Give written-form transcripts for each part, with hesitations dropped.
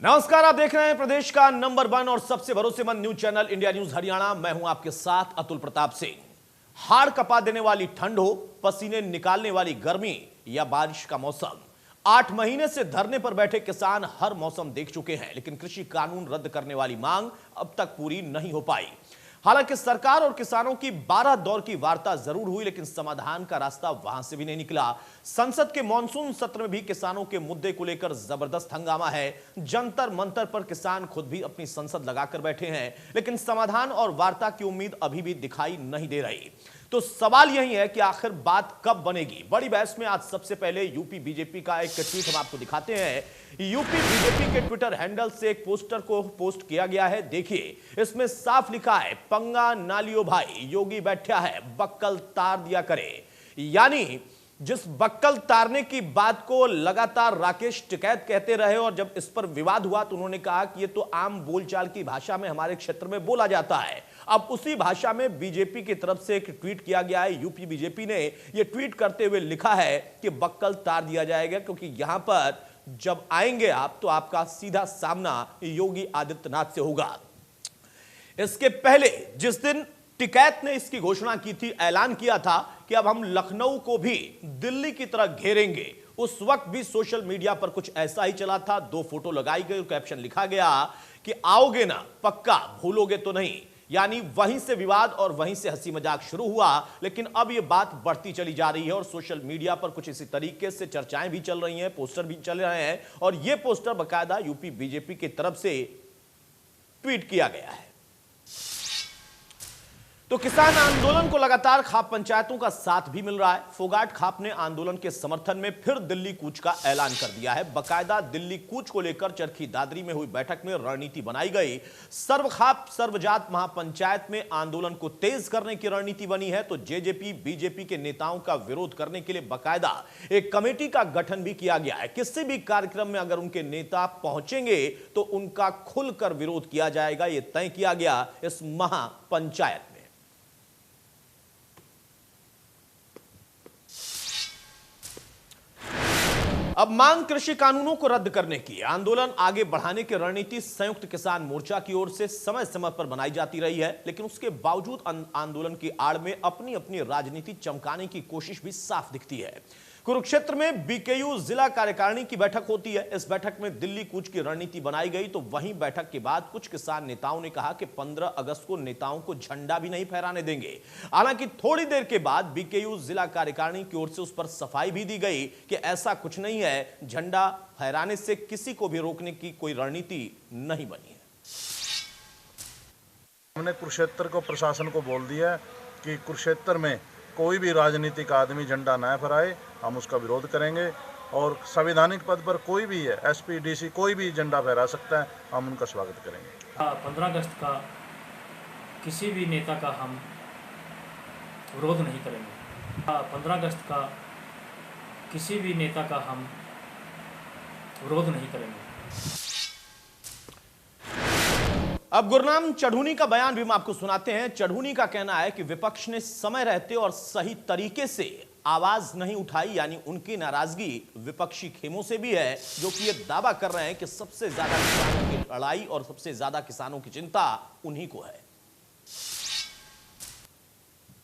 नमस्कार, आप देख रहे हैं प्रदेश का नंबर 1 और सबसे भरोसेमंद news channel India news Haryana. मैं हूं आपके साथ अतुल प्रताप सिंह। हाड़ कपा देने वाली ठंड हो, पसीने निकालने वाली गर्मी या बारिश का मौसम, 8 महीने से धरने पर बैठे किसान हर मौसम देख चुके हैं, लेकिन कृषि कानून रद्द करने वाली मांग अब तक पूरी नहीं हो पाई। हालांकि सरकार और किसानों की 12 दौर की वार्ता जरूर हुई, लेकिन समाधान का रास्ता वहां से भी नहीं निकला। संसद के मॉनसून सत्र में भी किसानों के मुद्दे को लेकर जबरदस्त हंगामा है। जंतर मंतर पर किसान खुद भी अपनी संसद लगाकर बैठे हैं, लेकिन समाधान और वार्ता की उम्मीद अभी भी दिखाई नहीं दे रही। तो सवाल यही है कि आखिर बात कब बनेगी। बड़ी बहस में आज सबसे पहले यूपी बीजेपी का एक ट्वीट हम आपको दिखाते हैं। यूपी बीजेपी के ट्विटर हैंडल से एक पोस्टर को पोस्ट किया गया है। देखिए, इसमें साफ लिखा है, पंगा ना लियो भाई, योगी बैठा है, बक्कल तार दिया करे। यानी जिस बक्कल तारने की बात को लगातार राकेश टिकैत कहते रहे और जब इस पर विवाद हुआ तो उन्होंने कहा कि ये तो आम बोलचाल की भाषा में हमारे क्षेत्र में बोला जाता है। अब उसी भाषा में बीजेपी की तरफ से एक ट्वीट किया गया है। यूपी बीजेपी ने यह ट्वीट करते हुए लिखा है कि बक्कल तार दिया जाएगा, क्योंकि यहां पर जब आएंगे आप तो आपका सीधा सामना योगी आदित्यनाथ से होगा। इसके पहले जिस दिन टिकैत ने इसकी घोषणा की थी, ऐलान किया था कि अब हम लखनऊ को भी दिल्ली की तरह घेरेंगे, उस वक्त भी सोशल मीडिया पर कुछ ऐसा ही चला था। 2 फोटो लगाई गई और कैप्शन लिखा गया कि आओगे ना पक्का, भूलोगे तो नहीं। यानी वहीं से विवाद और वहीं से हंसी मजाक शुरू हुआ, लेकिन अब यह बात बढ़ती चली जा रही है और सोशल मीडिया पर कुछ इसी तरीके से चर्चाएं भी चल रही हैं, पोस्टर भी चल रहे हैं और यह पोस्टर बाकायदा यूपी बीजेपी की तरफ से ट्वीट किया गया है। तो किसान आंदोलन को लगातार खाप पंचायतों का साथ भी मिल रहा है। फोगाट खाप ने आंदोलन के समर्थन में फिर दिल्ली कूच का ऐलान कर दिया है। बाकायदा दिल्ली कूच को लेकर चरखी दादरी में हुई बैठक में रणनीति बनाई गई। सर्व खाप सर्वजात महापंचायत में आंदोलन को तेज करने की रणनीति बनी है। तो जेजेपी बीजेपी के नेताओं का विरोध करने के लिए बाकायदा एक कमेटी का गठन भी किया गया है। किसी भी कार्यक्रम में अगर उनके नेता पहुंचेंगे तो उनका खुलकर विरोध किया जाएगा, यह तय किया गया इस महापंचायत में। अब मांग कृषि कानूनों को रद्द करने की, आंदोलन आगे बढ़ाने की रणनीति संयुक्त किसान मोर्चा की ओर से समय समय पर बनाई जाती रही है, लेकिन उसके बावजूद आंदोलन की आड़ में अपनी अपनी राजनीति चमकाने की कोशिश भी साफ दिखती है। कुरुक्षेत्र में बीकेयू जिला कार्यकारिणी की बैठक होती है। इस बैठक में दिल्ली कूच की रणनीति बनाई गई। तो वहीं बैठक के बाद कुछ किसान नेताओं ने कहा कि 15 अगस्त को नेताओं को झंडा भी नहीं फहराने देंगे। हालांकि थोड़ी देर के बाद बीकेयू जिला कार्यकारिणी की ओर से उस पर सफाई भी दी गई कि ऐसा कुछ नहीं है, झंडा फहराने से किसी को भी रोकने की कोई रणनीति नहीं बनी है। हमने कुरुक्षेत्र को प्रशासन को बोल दिया कि कुरुक्षेत्र में कोई भी राजनीतिक आदमी झंडा न फहराए, हम उसका विरोध करेंगे। और संवैधानिक पद पर कोई भी है, एसपी डीसी कोई भी झंडा फहरा सकता है, हम उनका स्वागत करेंगे। 15 अगस्त का किसी भी नेता का हम विरोध नहीं करेंगे। 15 अगस्त का किसी भी नेता का हम विरोध नहीं करेंगे। अब गुरनाम चढ़ूनी का बयान भी हम आपको सुनाते हैं। चढ़ूनी का कहना है कि विपक्ष ने समय रहते और सही तरीके से आवाज नहीं उठाई, यानी उनकी नाराजगी विपक्षी खेमों से भी है, जो कि ये दावा कर रहे हैं कि सबसे ज्यादा किसानों की लड़ाई और सबसे ज्यादा किसानों की चिंता उन्हीं को है।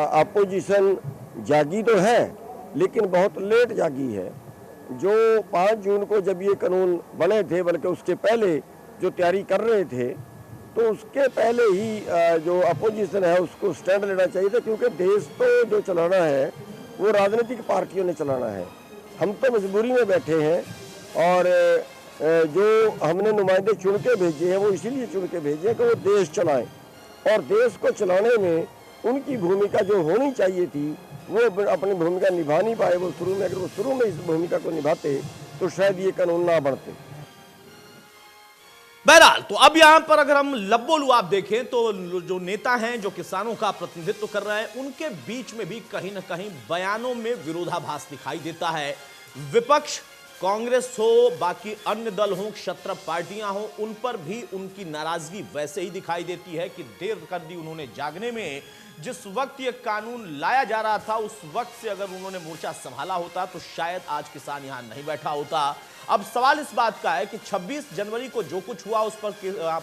अपोजिशन जागी तो है, लेकिन बहुत लेट जागी है। जो 5 जून को जब ये कानून बने थे, बल्कि उसके पहले जो तैयारी कर रहे थे, तो उसके पहले ही जो अपोजिशन है उसको स्टैंड लेना चाहिए था, क्योंकि देश तो जो चलाना है वो राजनीतिक पार्टियों ने चलाना है। हम तो मजबूरी में बैठे हैं और जो हमने नुमाइंदे चुन के भेजे हैं वो इसीलिए चुन के भेजे हैं कि वो देश चलाएं, और देश को चलाने में उनकी भूमिका जो होनी चाहिए थी वो अपनी भूमिका निभा नहीं पाए। वो शुरू में, अगर वो शुरू में इस भूमिका को निभाते तो शायद ये कानून ना बनते। बहरहाल, तो अब यहां पर अगर हम लब्बोलू आप देखें तो जो नेता हैं जो किसानों का प्रतिनिधित्व कर रहे हैं, उनके बीच में भी कहीं ना कहीं बयानों में विरोधाभास दिखाई देता है। विपक्ष कांग्रेस हो, बाकी अन्य दल हो, क्षत्र पार्टियां हो, उन पर भी उनकी नाराजगी वैसे ही दिखाई देती है कि देर कर दी उन्होंने जागने में। जिस वक्त ये कानून लाया जा रहा था उस वक्त से अगर उन्होंने मोर्चा संभाला होता तो शायद आज किसान यहां नहीं बैठा होता। अब सवाल इस बात का है कि 26 जनवरी को जो कुछ हुआ उस पर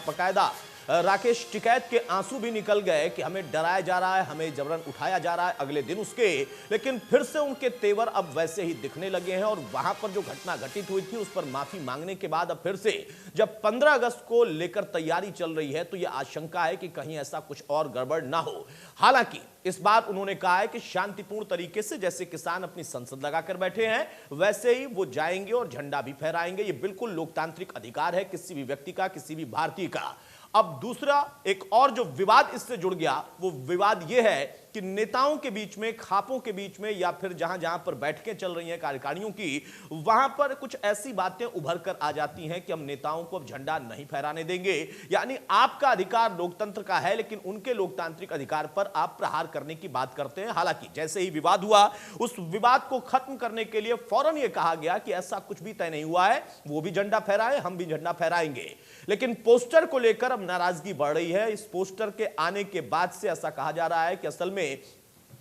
बाकायदा राकेश टिकैत के आंसू भी निकल गए कि हमें डराया जा रहा है, हमें जबरन उठाया जा रहा है अगले दिन उसके, लेकिन फिर से उनके तेवर अब वैसे ही दिखने लगे हैं। और वहां पर जो घटना घटित हुई थी उस पर माफी मांगने के बाद अब फिर से जब 15 अगस्त को लेकर तैयारी चल रही है तो यह आशंका है कि कहीं ऐसा कुछ और गड़बड़ ना हो। हालांकि इस बार उन्होंने कहा है कि शांतिपूर्ण तरीके से जैसे किसान अपनी संसद लगाकर बैठे हैं वैसे ही वो जाएंगे और झंडा भी फहराएंगे। ये बिल्कुल लोकतांत्रिक अधिकार है किसी भी व्यक्ति का, किसी भी भारतीय का। अब दूसरा एक और जो विवाद इससे जुड़ गया वो विवाद ये है कि नेताओं के बीच में, खापों के बीच में, या फिर जहां जहां पर बैठकें चल रही हैं कार्यकारियों की, वहां पर कुछ ऐसी बातें उभर कर आ जाती हैं कि हम नेताओं को अब झंडा नहीं फहराने देंगे। यानी आपका अधिकार लोकतंत्र का है लेकिन उनके लोकतांत्रिक अधिकार पर आप प्रहार करने की बात करते हैं। हालांकि जैसे ही विवाद हुआ उस विवाद को खत्म करने के लिए फौरन यह कहा गया कि ऐसा कुछ भी तय नहीं हुआ है, वो भी झंडा फहराए, हम भी झंडा फहराएंगे। लेकिन पोस्टर को लेकर अब नाराजगी बढ़ रही है। इस पोस्टर के आने के बाद से ऐसा कहा जा रहा है कि असल में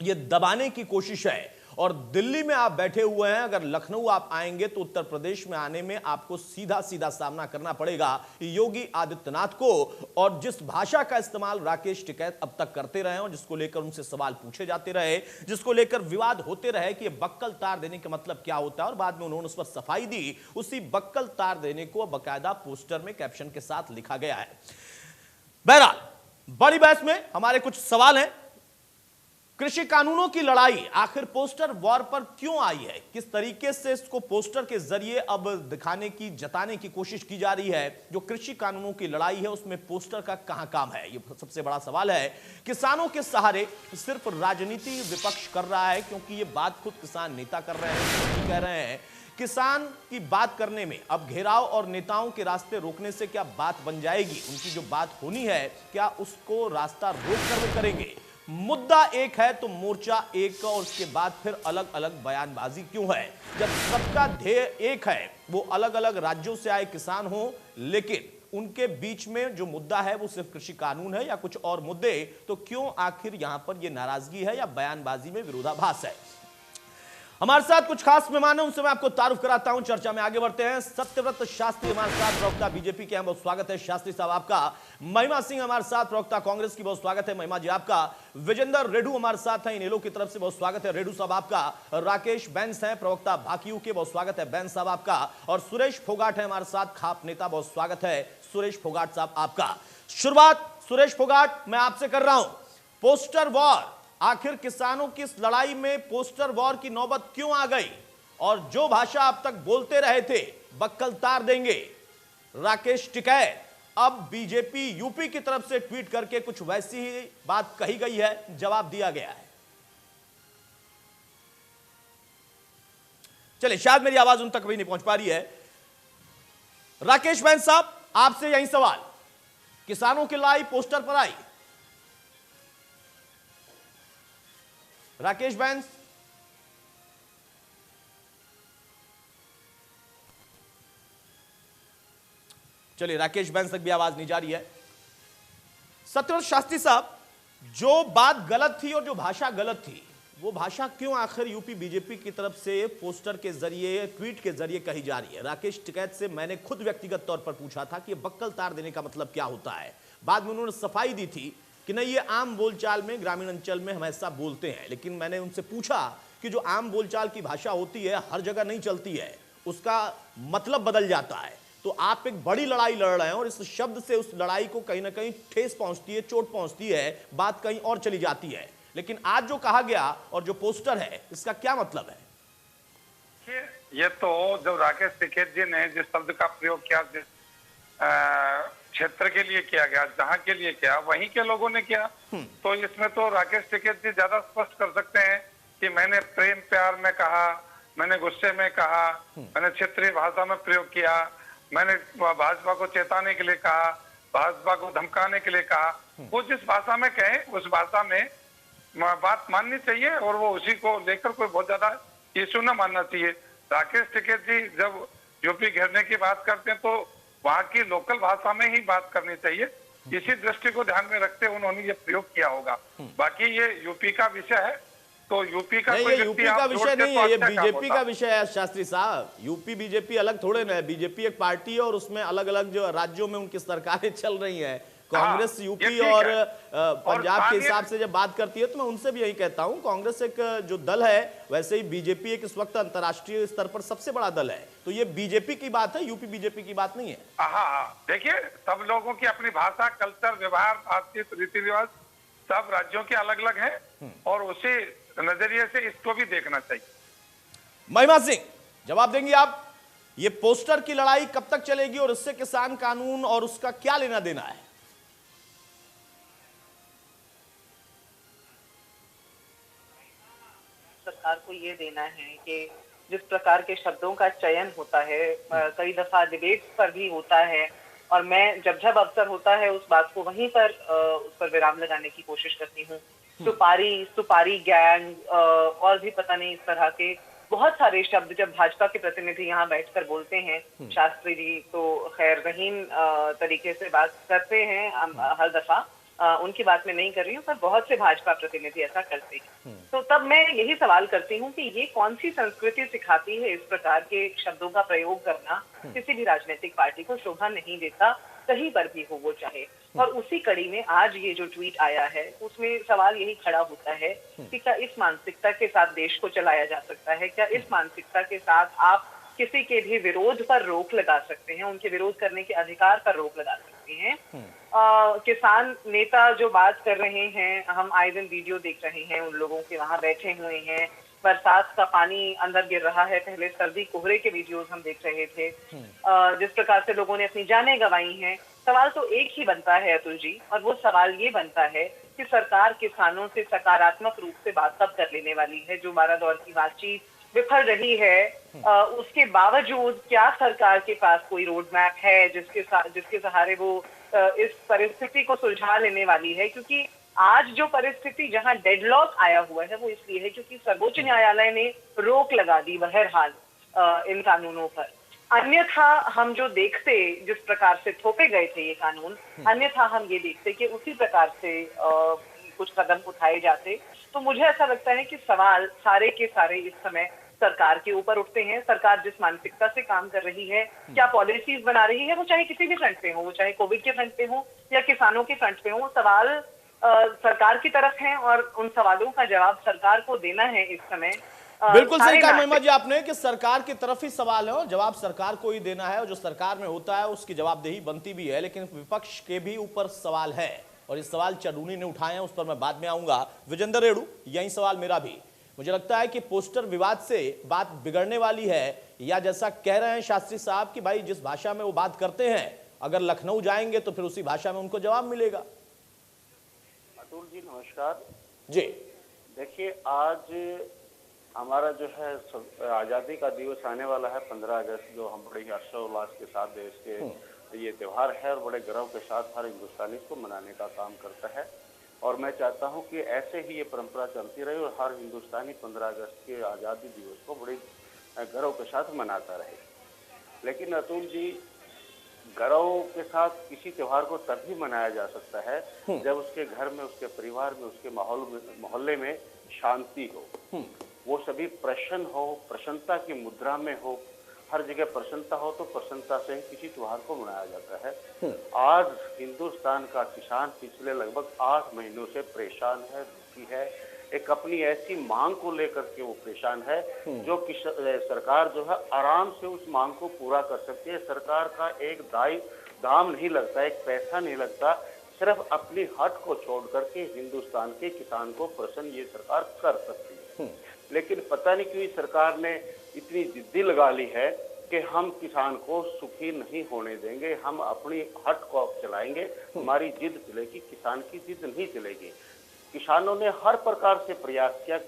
यह दबाने की कोशिश है। और दिल्ली में आप बैठे हुए हैं, अगर लखनऊ आप आएंगे तो उत्तर प्रदेश में आने में आपको सीधा सीधा सामना करना पड़ेगा योगी आदित्यनाथ को। और जिस भाषा का इस्तेमाल राकेश टिकैत अब तक करते रहे और जिसको लेकर उनसे सवाल पूछे जाते रहे, जिसको लेकर विवाद होते रहे कि यह बक्कल तार देने का मतलब क्या होता है, और बाद में उन्होंने उस पर सफाई दी, उसी बक्कल तार देने को बाकायदा पोस्टर में कैप्शन के साथ लिखा गया है। बहरहाल बड़ी बहस में हमारे कुछ सवाल हैं। कृषि कानूनों की लड़ाई आखिर पोस्टर वॉर पर क्यों आई है? किस तरीके से इसको पोस्टर के जरिए अब दिखाने की, जताने की कोशिश की जा रही है? जो कृषि कानूनों की लड़ाई है उसमें पोस्टर का कहां काम है, ये सबसे बड़ा सवाल है। किसानों के सहारे सिर्फ राजनीति विपक्ष कर रहा है, क्योंकि ये बात खुद किसान नेता कर रहे हैं, कह रहे हैं किसान की बात करने में अब घेराव और नेताओं के रास्ते रोकने से क्या बात बन जाएगी? उनकी जो बात होनी है क्या उसको रास्ता रोक कर वो करेंगे? मुद्दा एक है तो मोर्चा एक, और उसके बाद फिर अलग अलग बयानबाजी क्यों है? जब सबका ध्येय एक है, वो अलग अलग राज्यों से आए किसान हो, लेकिन उनके बीच में जो मुद्दा है वो सिर्फ कृषि कानून है या कुछ और मुद्दे, तो क्यों आखिर यहां पर ये नाराजगी है या बयानबाजी में विरोधाभास है? हमारे साथ कुछ खास मेहमान हैं, उनसे मैं आपको तारुफ कराता हूं। चर्चा में आगे बढ़ते हैं। सत्यव्रत शास्त्री हमारे साथ, प्रवक्ता बीजेपी के हैं, बहुत स्वागत है शास्त्री साहब आपका। महिमा सिंह हमारे साथ, प्रवक्ता कांग्रेस की, बहुत स्वागत है महिमा जी आपका। विजेंद्र रेड्डू हमारे साथ हैं इनेलो की तरफ से, बहुत स्वागत है रेड्डू साहब आपका। राकेश बैंस हैं प्रवक्ता भाकियू के, बहुत स्वागत है बैंस साहब आपका। और सुरेश फोगाट है हमारे साथ, खाप नेता, बहुत स्वागत है सुरेश फोगाट साहब आपका। शुरुआत सुरेश फोगाट मैं आपसे कर रहा हूं। पोस्टर वॉर, आखिर किसानों की इस लड़ाई में पोस्टर वॉर की नौबत क्यों आ गई? और जो भाषा अब तक बोलते रहे थे बक्कल तार देंगे राकेश टिकैत, अब बीजेपी यूपी की तरफ से ट्वीट करके कुछ वैसी ही बात कही गई है, जवाब दिया गया है। चलिए, शायद मेरी आवाज उन तक भी नहीं पहुंच पा रही है। राकेश बैंस साहब आपसे यही सवाल, किसानों की लड़ाई पोस्टर पर आई। राकेश बैंस, चलिए राकेश बैंस तक भी आवाज नहीं जा रही है। सत्यव्रत शास्त्री साहब, जो बात गलत थी और जो भाषा गलत थी, वो भाषा क्यों आखिर यूपी बीजेपी की तरफ से पोस्टर के जरिए, ट्वीट के जरिए कही जा रही है? राकेश टिकैत से मैंने खुद व्यक्तिगत तौर पर पूछा था कि बक्कल तार देने का मतलब क्या होता है। बाद में उन्होंने सफाई दी थी कि नहीं, ये आम बोलचाल में, ग्रामीण अंचल में हम ऐसा बोलते हैं। लेकिन मैंने उनसे पूछा कि जो आम बोलचाल की भाषा होती है हर जगह नहीं चलती है, उसका मतलब बदल जाता है। तो आप एक बड़ी लड़ाई लड़ रहे हैं और इस शब्द से उस लड़ाई को कहीं ना कहीं ठेस पहुंचती है, चोट पहुंचती है, बात कहीं और चली जाती है। लेकिन आज जो कहा गया और जो पोस्टर है, इसका क्या मतलब है? ये तो जब राकेश टिकैत जी ने जिस शब्द का प्रयोग किया, जिस क्षेत्र के लिए किया गया, जहां के लिए किया, वहीं के लोगों ने किया, तो इसमें तो राकेश टिकैत जी ज्यादा स्पष्ट कर सकते हैं कि मैंने प्रेम प्यार में कहा, मैंने गुस्से में कहा, मैंने क्षेत्रीय भाषा में प्रयोग किया, मैंने भाजपा को चेताने के लिए कहा, भाजपा को धमकाने के लिए कहा। वो जिस भाषा में कहे उस भाषा में बात माननी चाहिए और वो उसी को लेकर कोई बहुत ज्यादा इश्यू न मानना चाहिए। राकेश टिकैत जी जब यूपी घेरने की बात करते हैं तो वहां की लोकल भाषा में ही बात करनी चाहिए। इसी दृष्टि को ध्यान में रखते उन्होंने ये प्रयोग किया होगा। बाकी ये यूपी का विषय है, तो यूपी का नहीं, कोई ये व्यक्ति यूपी का आप विषय जोड़ते नहीं तो है, ये अच्छा काम बीजेपी का होता। विषय है शास्त्री साहब। यूपी बीजेपी अलग थोड़े ना है। बीजेपी एक पार्टी है और उसमें अलग अलग जो राज्यों में उनकी सरकारें चल रही हैं। कांग्रेस ये यूपी ठीक और है। पंजाब के स्थानीय- हिसाब से जब बात करती है तो मैं उनसे भी यही कहता हूं, कांग्रेस एक जो दल है, वैसे ही बीजेपी एक इस वक्त अंतर्राष्ट्रीय स्तर पर सबसे बड़ा दल है। तो ये बीजेपी की बात है, यूपी बीजेपी की बात नहीं है। हाँ, देखिए सब लोगों की अपनी भाषा, कल्चर, व्यवहार, बातचीत, रीति रिवाज सब राज्यों के अलग अलग हैं और उसी नजरिए से इसको भी देखना चाहिए। महिमा सिंह, जवाब देंगी आप? ये पोस्टर की लड़ाई कब तक चलेगी और इससे किसान कानून और उसका क्या लेना देना है? सरकार को ये देना है कि जिस प्रकार के शब्दों का चयन होता है, कई दफा डिबेट पर भी होता है, और मैं जब जब अवसर होता है उस बात को वहीं पर उस पर विराम लगाने की कोशिश करती हूँ। सुपारी गैंग और भी पता नहीं इस तरह के बहुत सारे शब्द जब भाजपा के प्रतिनिधि यहाँ बैठकर बोलते हैं, शास्त्री जी तो खैर रहीन तरीके से बात करते हैं हर दफा, उनकी बात मैं नहीं कर रही हूँ, पर बहुत से भाजपा प्रतिनिधि ऐसा करते हैं। तो तब मैं यही सवाल करती हूँ कि ये कौन सी संस्कृति सिखाती है इस प्रकार के शब्दों का प्रयोग करना? किसी भी राजनीतिक पार्टी को शोभा नहीं देता, कहीं पर भी हो वो चाहे। और उसी कड़ी में आज ये जो ट्वीट आया है उसमें सवाल यही खड़ा होता है कि क्या इस मानसिकता के साथ देश को चलाया जा सकता है? क्या इस मानसिकता के साथ आप किसी के भी विरोध पर रोक लगा सकते हैं, उनके विरोध करने के अधिकार पर रोक लगा सकते हैं? किसान नेता जो बात कर रहे हैं, हम आए दिन वीडियो देख रहे हैं उन लोगों के, वहां बैठे हुए हैं, बरसात का पानी अंदर गिर रहा है, पहले सर्दी कोहरे के वीडियोस हम देख रहे थे, जिस प्रकार से लोगों ने अपनी जानें गंवाई हैं। सवाल तो एक ही बनता है अतुल जी, और वो सवाल ये बनता है कि सरकार किसानों से सकारात्मक रूप से बात तब कर लेने वाली है। जो 12 दौर की बातचीत विफल रही है, उसके बावजूद क्या सरकार के पास कोई रोड मैप है जिसके सहारे वो इस परिस्थिति को सुलझा लेने वाली है? क्योंकि आज जो परिस्थिति जहां डेडलॉक आया हुआ है वो इसलिए है क्योंकि सर्वोच्च न्यायालय ने रोक लगा दी बहरहाल इन कानूनों पर। अन्यथा हम जो देखते, जिस प्रकार से थोपे गए थे ये कानून, अन्यथा हम ये देखते कि उसी प्रकार से कुछ कदम उठाए जाते। तो मुझे ऐसा लगता है कि सवाल सारे के सारे इस समय सरकार के ऊपर उठते हैं। सरकार जिस मानसिकता से काम कर रही है, क्या पॉलिसीज बना रही है, वो चाहे किसी भी फ्रंट पे हो, वो चाहे कोविड के फ्रंट पे हो या किसानों के फ्रंट पे हो, सवाल सरकार की तरफ है और उन सवालों का जवाब सरकार को देना है इस समय। बिल्कुल सही कहा महिमा जी आपने कि सरकार की तरफ ही सवाल है और जवाब सरकार को ही देना है, और जो सरकार में होता है उसकी जवाबदेही बनती भी है। लेकिन विपक्ष के भी ऊपर सवाल है और ये सवाल चरूनी ने उठाए हैं, उस पर मैं बाद में आऊंगा। विजेंद्र रेणु, यही सवाल मेरा भी। मुझे लगता है कि पोस्टर विवाद से बात बिगड़ने वाली है, या जैसा कह रहे हैं शास्त्री साहब कि भाई जिस भाषा में वो बात करते हैं, अगर लखनऊ जाएंगे तो फिर उसी भाषा में उनको जवाब मिलेगा। अतुल जी नमस्कार जी देखिए, आज हमारा जो है आज़ादी का दिवस आने वाला है 15 अगस्त, जो हम बड़े ही हर्षोल्लास के साथ देश के ये त्यौहार है और बड़े गर्व के साथ हर हिंदुस्तानी इसको मनाने का काम करता है। और मैं चाहता हूं कि ऐसे ही ये परंपरा चलती रहे और हर हिंदुस्तानी 15 अगस्त के आज़ादी दिवस को बड़े गर्व के साथ मनाता रहे। लेकिन अतुल जी, गर्व के साथ किसी त्योहार को तभी मनाया जा सकता है जब उसके घर में, उसके परिवार में, उसके मोहल्ले में शांति हो, वो सभी प्रसन्न हो, प्रसन्नता की मुद्रा में हो। हर जगह प्रसन्नता हो तो प्रसन्नता से ही किसी त्योहार को मनाया जाता है। आज हिंदुस्तान का किसान पिछले लगभग 8 महीनों से परेशान है, दुखी है। एक अपनी ऐसी मांग को लेकर के वो परेशान है जो सरकार जो है आराम से उस मांग को पूरा कर सकती है। सरकार का एक दाम नहीं लगता, एक पैसा नहीं लगता, सिर्फ अपनी हट को छोड़ करके हिंदुस्तान के किसान को प्रसन्न ये सरकार कर सकती है। लेकिन पता नहीं क्यों सरकार ने इतनी जिद्दी लगा ली है कि हम किसान को सुखी नहीं होने देंगे, हम अपनी हट को चलाएंगे, हमारी जिद चलेगी, किसान की जिद नहीं चलेगी। किसानों ने हर प्रकार से प्रयास किया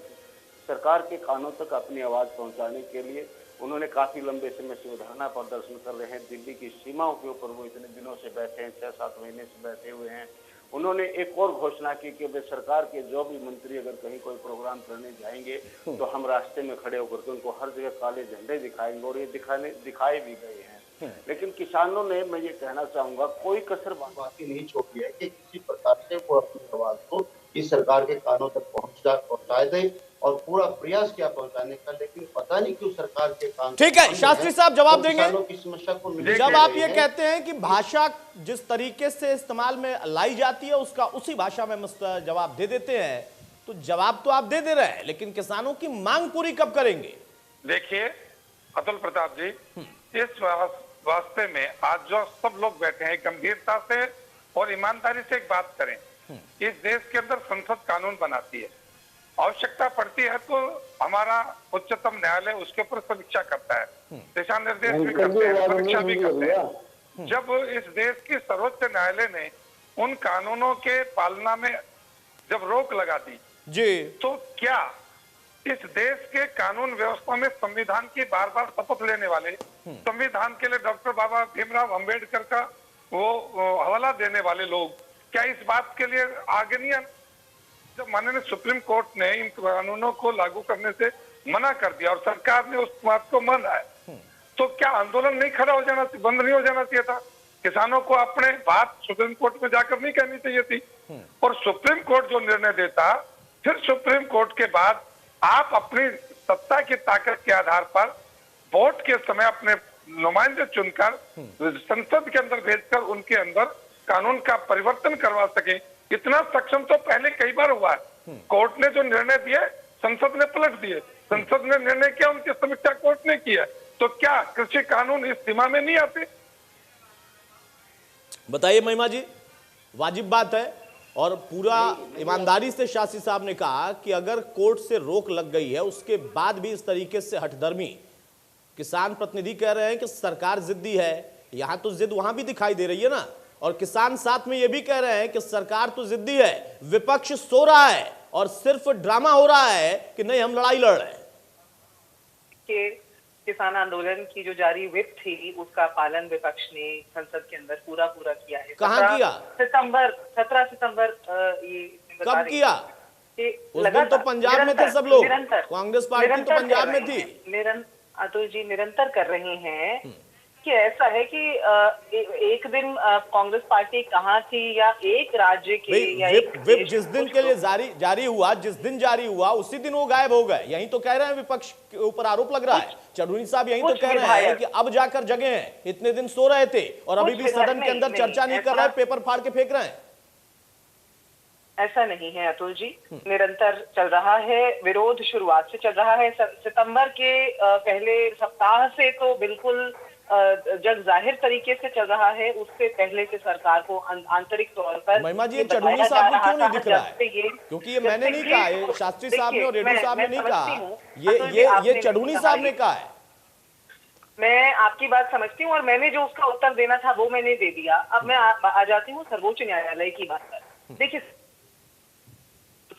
सरकार के कानों तक अपनी आवाज पहुंचाने के लिए। उन्होंने काफी लंबे समय से धरना प्रदर्शन कर रहे हैं। दिल्ली की सीमाओं के ऊपर वो इतने दिनों से बैठे हैं, 6-7 महीने से बैठे हुए हैं। उन्होंने एक और घोषणा की कि भाई सरकार के जो भी मंत्री अगर कहीं कोई प्रोग्राम करने जाएंगे तो हम रास्ते में खड़े होकर के उनको हर जगह काले झंडे दिखाएंगे, और ये दिखाए भी गए हैं। लेकिन किसानों ने, मैं ये कहना चाहूंगा, कोई कसर बाकी नहीं छोड़ी है कि किसी प्रकार से वो अपनी आवाज को इस सरकार के कानों तक पहुंचाए दे, और पूरा प्रयास किया पहुंचाने का, लेकिन पता नहीं क्यों सरकार के कान। ठीक है, शास्त्री साहब जवाब देंगे। की समस्या को जब आप ये कहते हैं कि भाषा जिस तरीके से इस्तेमाल में लाई जाती है उसका उसी भाषा में जवाब दे देते हैं, तो जवाब तो आप दे रहे हैं, लेकिन किसानों की मांग पूरी कब करेंगे? देखिए अतुल प्रताप जी, इस वास्ते में आज जो सब लोग बैठे हैं, गंभीरता से और ईमानदारी से एक बात करें। इस देश के अंदर संसद कानून बनाती है, आवश्यकता पड़ती है तो हमारा उच्चतम न्यायालय उसके ऊपर समीक्षा करता है, दिशा निर्देश भी करते हैं, समीक्षा भी करते हैं। जब इस देश की सर्वोच्च न्यायालय ने उन कानूनों के पालना में जब रोक लगा दी जी, तो क्या इस देश के कानून व्यवस्था में संविधान की बार बार शपथ लेने वाले, संविधान के लिए डॉक्टर बाबा भीमराव अंबेडकर का वो हवाला देने वाले लोग क्या इस बात के लिए आगे नहीं आए? जब माननीय सुप्रीम कोर्ट ने इन कानूनों को लागू करने से मना कर दिया और सरकार ने उस बात को माना है, तो क्या आंदोलन नहीं खड़ा हो जाना, बंद नहीं हो जाना चाहिए था? किसानों को अपने बात सुप्रीम कोर्ट में जाकर नहीं कहनी चाहिए थी? और सुप्रीम कोर्ट जो निर्णय देता, फिर सुप्रीम कोर्ट के बाद आप अपनी सत्ता की ताकत के आधार पर वोट के समय अपने नुमाइंदे चुनकर संसद के अंदर भेजकर उनके अंदर कानून का परिवर्तन करवा सके, इतना सक्षम तो पहले कई बार हुआ है। कोर्ट ने जो निर्णय दिए संसद ने पलट दिए, संसद ने निर्णय किया, उनकी समीक्षा कोर्ट ने किया, तो क्या कृषि कानून इस सीमा में नहीं आते? बताइए महिमा जी, वाजिब बात है। और पूरा ईमानदारी से शास्त्री साहब ने कहा कि अगर कोर्ट से रोक लग गई है उसके बाद भी इस तरीके से हठधर्मी किसान प्रतिनिधि कह रहे हैं कि सरकार जिद्दी है, यहां तो जिद वहां भी दिखाई दे रही है ना, और किसान साथ में यह भी कह रहे हैं कि सरकार तो जिद्दी है, विपक्ष सो रहा है और सिर्फ ड्रामा हो रहा है कि नहीं हम लड़ाई लड़ रहे हैं। किसान आंदोलन की जो जारी व्हिप थी उसका पालन विपक्ष ने संसद के अंदर पूरा किया है। कहाँ किया? 17 सितंबर ये कब किया? उस दिन तो पंजाब में थे सब लोग, कांग्रेस पार्टी तो पंजाब में थी। अतुल जी निरंतर कर रहे हैं कि ऐसा है कि एक दिन कांग्रेस पार्टी कहाँ थी या एक राज्य के या विप जिस दिन के लिए जारी हुआ, जिस दिन जारी हुआ उसी दिन वो गायब हो गए। यही तो कह रहे हैं, विपक्ष के ऊपर आरोप लग रहा है। चढ़ूनी साहब यही तो कह रहे हैं कि अब जाकर जगे हैं, इतने दिन सो रहे थे और अभी भी सदन के अंदर चर्चा नहीं कर रहे, पेपर फाड़ के फेंक रहे हैं। ऐसा नहीं है अतुल जी, निरंतर चल रहा है विरोध, शुरुआत से चल रहा है। सितंबर के पहले सप्ताह से तो बिल्कुल जग जाहिर तरीके से चल रहा है। उससे पहले से सरकार को आंतरिक तौर पर महिमा जी, ये चढ़ूनी साहब को क्यों नहीं दिख रहा है? क्योंकि ये मैंने नहीं कहा, ये शास्त्री साहब ने और रेड्डी साहब ने नहीं कहा, ये चढ़ूनी साहब ने कहा है। मैं आपकी बात समझती हूँ और मैंने जो उसका उत्तर देना था वो मैंने दे दिया। अब मैं आ जाती हूँ सर्वोच्च न्यायालय की बात पर। देखिए,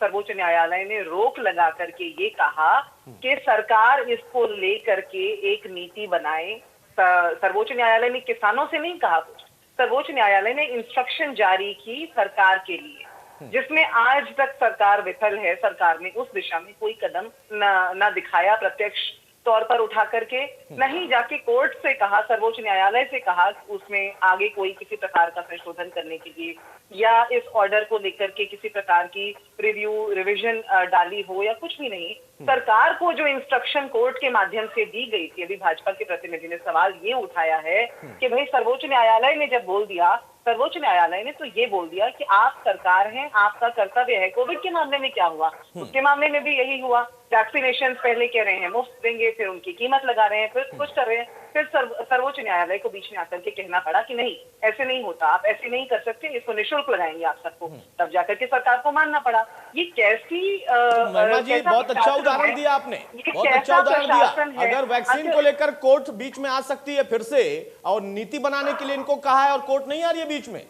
सर्वोच्च न्यायालय ने रोक लगा करके ये कहा कि सरकार इसको लेकर के एक नीति बनाए। सर्वोच्च न्यायालय ने किसानों से नहीं कहा कुछ, सर्वोच्च न्यायालय ने इंस्ट्रक्शन जारी की सरकार के लिए, जिसमें आज तक सरकार विफल है। सरकार ने उस दिशा में कोई कदम ना दिखाया प्रत्यक्ष तौर पर उठा करके, नहीं जाके कोर्ट से कहा, सर्वोच्च न्यायालय से कहा उसमें आगे कोई किसी प्रकार का संशोधन करने के लिए या इस ऑर्डर को लेकर के किसी प्रकार की रिवीजन डाली हो या कुछ भी नहीं। सरकार को जो इंस्ट्रक्शन कोर्ट के माध्यम से दी गई थी, अभी भाजपा के प्रतिनिधि ने सवाल ये उठाया है कि भाई सर्वोच्च न्यायालय ने जब बोल दिया, सर्वोच्च न्यायालय ने तो ये बोल दिया कि आप सरकार हैं, आपका कर्तव्य है। कोविड के मामले में क्या हुआ? उसके मामले में भी यही हुआ। वैक्सीनेशन पहले कह रहे हैं मुफ्त देंगे, फिर उनकी कीमत लगा रहे हैं, फिर कुछ कर रहे हैं, फिर सर्वोच्च न्यायालय को बीच में आकर के कहना पड़ा कि नहीं, ऐसे नहीं होता, आप ऐसे नहीं कर सकते, इसको निःशुल्क लगाएंगे आप सबको। तब जाकर के सरकार को मानना पड़ा। ये कैसी महिमा जी, बहुत अच्छा उदाहरण दिया आपने, बहुत अच्छा उदाहरण दिया। अगर वैक्सीन को लेकर कोर्ट बीच में आ सकती है फिर से, और नीति बनाने के लिए इनको कहा है और कोर्ट नहीं आ रही है बीच में,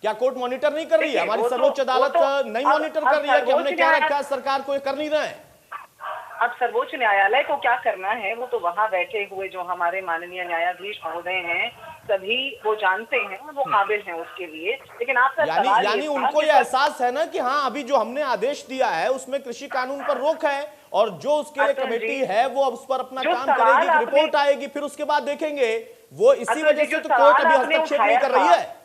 क्या कोर्ट मॉनिटर नहीं कर रही है? हमारी सर्वोच्च अदालत नहीं मॉनिटर कर रही है कि हमने क्या रखा है, सरकार को कर नहीं रहे हैं? अब सर्वोच्च न्यायालय को क्या करना है, वो तो वहां बैठे हुए जो हमारे माननीय न्यायाधीश महोदय हैं तभी वो जानते हैं, वो काबिल हैं उसके लिए। लेकिन आपका सवाल यानी ये था उनको कि ये एहसास है ना कि हाँ अभी जो हमने आदेश दिया है उसमें कृषि कानून पर रोक है और जो उसके लिए अतुल कमेटी जी, है वो अब उस पर अपना जो काम सवाल करेगी, आपने- रिपोर्ट आएगी, फिर उसके बाद देखेंगे। वो इसी अतुल वजह जी, से जो तो कोर्ट सवाल अभी आपने हस्तक्षेप नहीं उठाया कर रही था, है।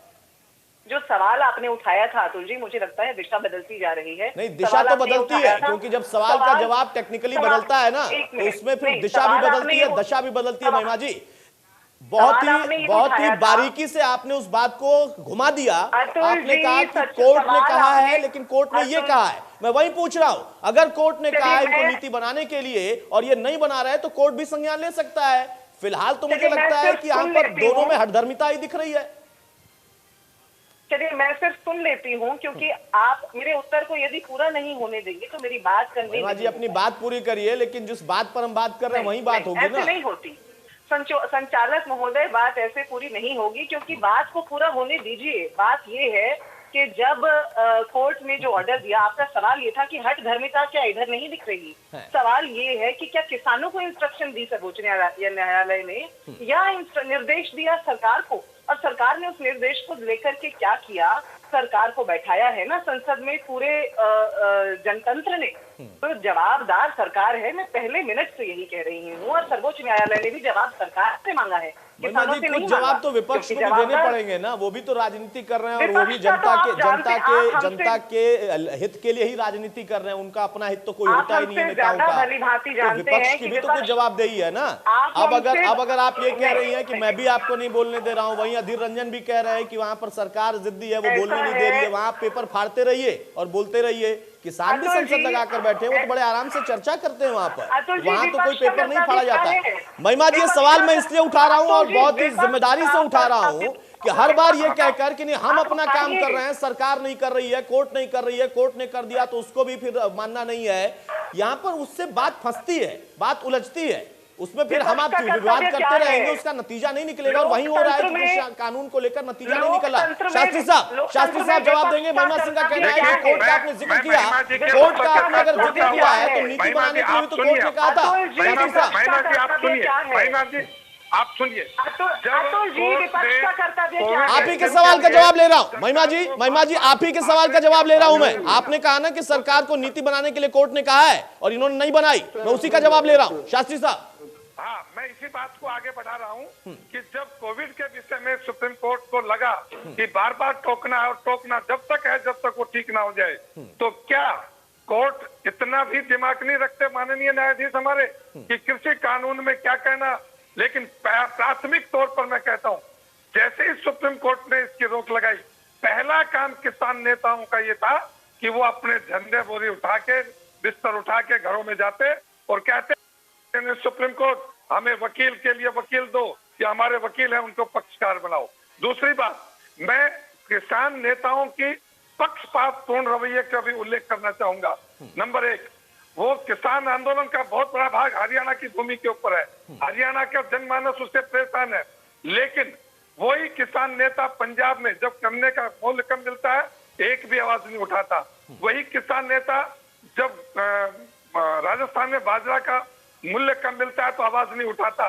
जो सवाल आपने उठाया था अतुल जी, मुझे लगता है दिशा बदलती जा रही है। नहीं, दिशा सवाल तो आपने बदलती उठाया है था, क्योंकि जब सवाल का जवाब टेक्निकली बदलता है ना एक तो मिनट, उसमें फिर नहीं, दिशा भी सवाल बदलती आपने है, ये- दशा भी बदलती है। सवाल- महिमा जी सवाल आपने ये बहुत ही उठाया था। बारीकी से आपने उस बात को घुमा दिया। अतुल आपने जी, कहा कि सच कोर्ट ने सवाल कहा है आपने- लेकिन कोर्ट ने ये अतुल- कहा है। मैं वही पूछ रहा हूं, अगर कोर्ट ने चलिए, कहा है इनको मैं- नीति बनाने के लिए और ये नहीं बना रहे तो कोर्ट भी संज्ञान ले सकता है। फिलहाल तो मुझे चलिए, मैं लगता है सिर्फ कि यहाँ सुन पर लेती दोनों हूँ। में हठधर्मिता ही दिख रही है। चलिए, मैं सिर्फ सुन लेती हूँ, क्योंकि आप मेरे उत्तर को यदि पूरा नहीं होने देंगे तो मेरी बात करनी महिमा जी नहीं अपनी होगी। बात पूरी करिए, लेकिन जिस बात पर हम बात कर रहे हैं वही बात होगी ऐसे ना। नहीं होती संचालक महोदय, बात ऐसे पूरी नहीं होगी, क्योंकि बात को पूरा होने दीजिए। बात ये है कि जब कोर्ट ने जो ऑर्डर दिया, आपका सवाल ये था कि हट धर्मिता क्या इधर नहीं दिख रही। सवाल ये है कि क्या किसानों को इंस्ट्रक्शन दी सर्वोच्च न्यायालय ने या निर्देश दिया सरकार को, और सरकार ने उस निर्देश को लेकर के क्या किया, सरकार को बैठाया है ना संसद में पूरे जनतंत्र ने। तो जवाबदार सरकार है, मैं पहले मिनट से यही कह रही हूँ, और सर्वोच्च न्यायालय ने भी जवाब सरकार से मांगा है। महिमा किसानों जी से कुछ नहीं जवाब मांगा, तो विपक्ष को क्योंकि भी देने जवाबदार- पड़ेंगे ना, वो भी तो राजनीति कर रहे हैं और वो विपक्ष भी का तो आप जानते हैं, आप हमसे- जनता के हित के लिए ही राजनीति कर रहे हैं। उनका अपना हित तो कोई आप होता ही नहीं है हमसे नेताओं ज्यादा का। भलीभांति तो जानते विपक्ष हैं की कि भी तो कुछ विपक्ष- जवाबदेही है ना। आप अब हमसे- अगर आप ये कह रही हैं कि नहीं, मैं भी आपको नहीं बोलने दे रहा हूं, वहीं अधीर रंजन भी कह रहे हैं कि वहां पर सरकार जिद्दी है, वो ऐसा बोलने नहीं दे रही है, है। वहां आप पेपर फाड़ते रहिए और बोलते रहिए। किसान भी अतुल संसद जी, लगाकर बैठे हैं, वो तो बड़े आराम से चर्चा करते हैं वहां पर। अतुल जी, वहां तो कोई विपक्ष का पेपर नहीं सत्ता फाड़ा जाता दिखा है। है। महिमा जी ये विपक्ष सवाल का- मैं इसलिए उठा रहा हूं और अतुल जी, बहुत ही विपक्ष जिम्मेदारी से का उठा रहा हूं कि हर बार ये कहकर कि नहीं हम आप अपना काम उठाइए। कर रहे हैं, सरकार नहीं कर रही है, कोर्ट नहीं कर रही है, कोर्ट ने कर दिया तो उसको भी फिर मानना नहीं है। यहां पर उससे बात फंसती है, बात उलझती है, उसमें फिर हम आप विपक्ष का विवाद कर्तव्य करते क्या रहेंगे, है? उसका नतीजा नहीं निकलेगा। और वही हो रहा है कि लोकतंत्र में- कृषि कानून को लेकर नतीजा नहीं निकला। लोकतंत्र में- शास्त्री साहब जवाब देंगे। महिमा सिंह का कहना है कि कोर्ट का आपने जिक्र किया, कोर्ट का आपने अगर जिक्र किया है तो नीति बनाने के लिए भी तो कोर्ट ने कहा था। शास्त्री साहब महिमा जी आप सुनिए, महिमा जी आप सुनिए। अतुल जी, विपक्ष का कर्तव्य क्या है? आप ही के सवाल का जवाब ले रहा हूं महिमा जी आप ही के सवाल का जवाब ले रहा हूं मैं। आपने कहा ना कि सरकार को नीति बनाने के लिए कोर्ट ने कहा है और इन्होंने नहीं बनाई, मैं उसी का जवाब ले रहा हूं। शास्त्री साहब हाँ, मैं इसी बात को आगे बढ़ा रहा हूँ कि जब कोविड के विषय में सुप्रीम कोर्ट को लगा कि बार बार टोकना है और टोकना जब तक है जब तक वो ठीक ना हो जाए, तो क्या कोर्ट इतना भी दिमाग नहीं रखते माननीय न्यायाधीश हमारे कि कृषि कानून में क्या कहना। लेकिन प्राथमिक तौर पर मैं कहता हूँ, जैसे ही सुप्रीम कोर्ट ने इसकी रोक लगाई, पहला काम किसान नेताओं का ये था कि वो अपने झंडे बोरी उठा के, बिस्तर उठा के घरों में जाते और कहते सुप्रीम कोर्ट हमें वकील के लिए वकील दो, या हमारे वकील हैं उनको पक्षकार बनाओ। दूसरी बात, मैं किसान नेताओं की पक्षपातपूर्ण रवैये का भी उल्लेख करना चाहूंगा। नंबर एक, वो किसान आंदोलन का बहुत बड़ा भाग हरियाणा की भूमि के ऊपर है, हरियाणा का जनमानस उससे परेशान है। लेकिन वही किसान नेता पंजाब में जब गन्ने का मूल्य कम मिलता है एक भी आवाज नहीं उठाता। वही किसान नेता जब राजस्थान में बाजरा का मूल्य कम मिलता है तो आवाज नहीं उठाता।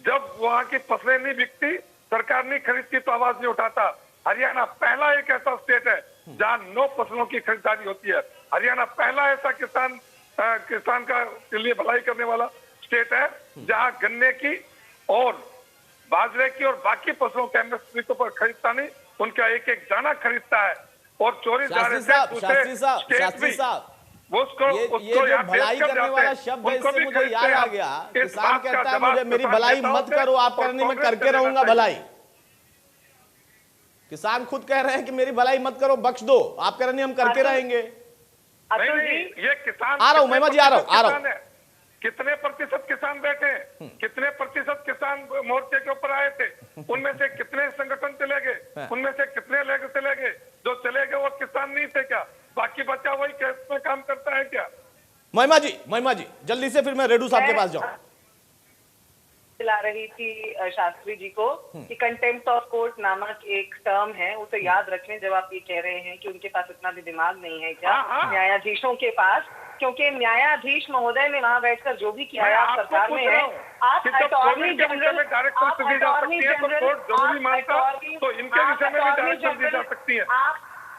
जब वहां की फसलें नहीं बिकती, सरकार नहीं खरीदती तो आवाज नहीं उठाता। हरियाणा पहला एक ऐसा स्टेट है जहां 9 फसलों की खरीदारी होती है। हरियाणा पहला ऐसा किसान का के लिए भलाई करने वाला स्टेट है जहां गन्ने की और बाजरे की और बाकी फसलों के एमएसपी को पर खरीदता नहीं, उनका एक एक दाना खरीदता है और चोरी शास्त्री साहब ये जो भलाई करने वाला शब्द है, इससे मुझे याद आ गया। किसान कहता है मुझे मेरी भलाई मत करो, आप करने में करके रहूंगा भलाई। किसान खुद कह रहे हैं कि मेरी भलाई मत करो, बख्श दो, आप कह रहे हैं हम करके रहेंगे। ये किसान आ रहा हूं महिमा जी, आ रहा हूं। कितने प्रतिशत किसान बैठे, कितने प्रतिशत किसान मोर्चे के ऊपर आए थे, उनमें से कितने संगठन चले गए, उनमें से कितने लेग चले गए? जो चले गए वो किसान नहीं थे क्या? बाकी बच्चा वही केस में काम करता है क्या? महिमा जी जल्दी से फिर मैं रेडू साहब के पास जाऊं। दिला रही थी शास्त्री जी को कि कंटेम्प्ट ऑफ कोर्ट नामक एक टर्म है, उसे याद रखें जब आप ये कह रहे हैं कि उनके पास इतना भी दिमाग नहीं है क्या न्यायाधीशों के पास। क्योंकि न्यायाधीश महोदय ने वहां बैठकर जो भी किया है, आप आपको सरकार पूछ में रहा है, हूं आप कि जब अटॉर्नी कोविड के विषय जनरल, में डायरेक्शन आप दी जा अटॉर्नी सकती है तो जनरल, कोर्ट जरूरी आप मानता, अटॉर्नी- तो इनके विषय में भी आप डायरेक्शन दी जा जनरल- सकती है।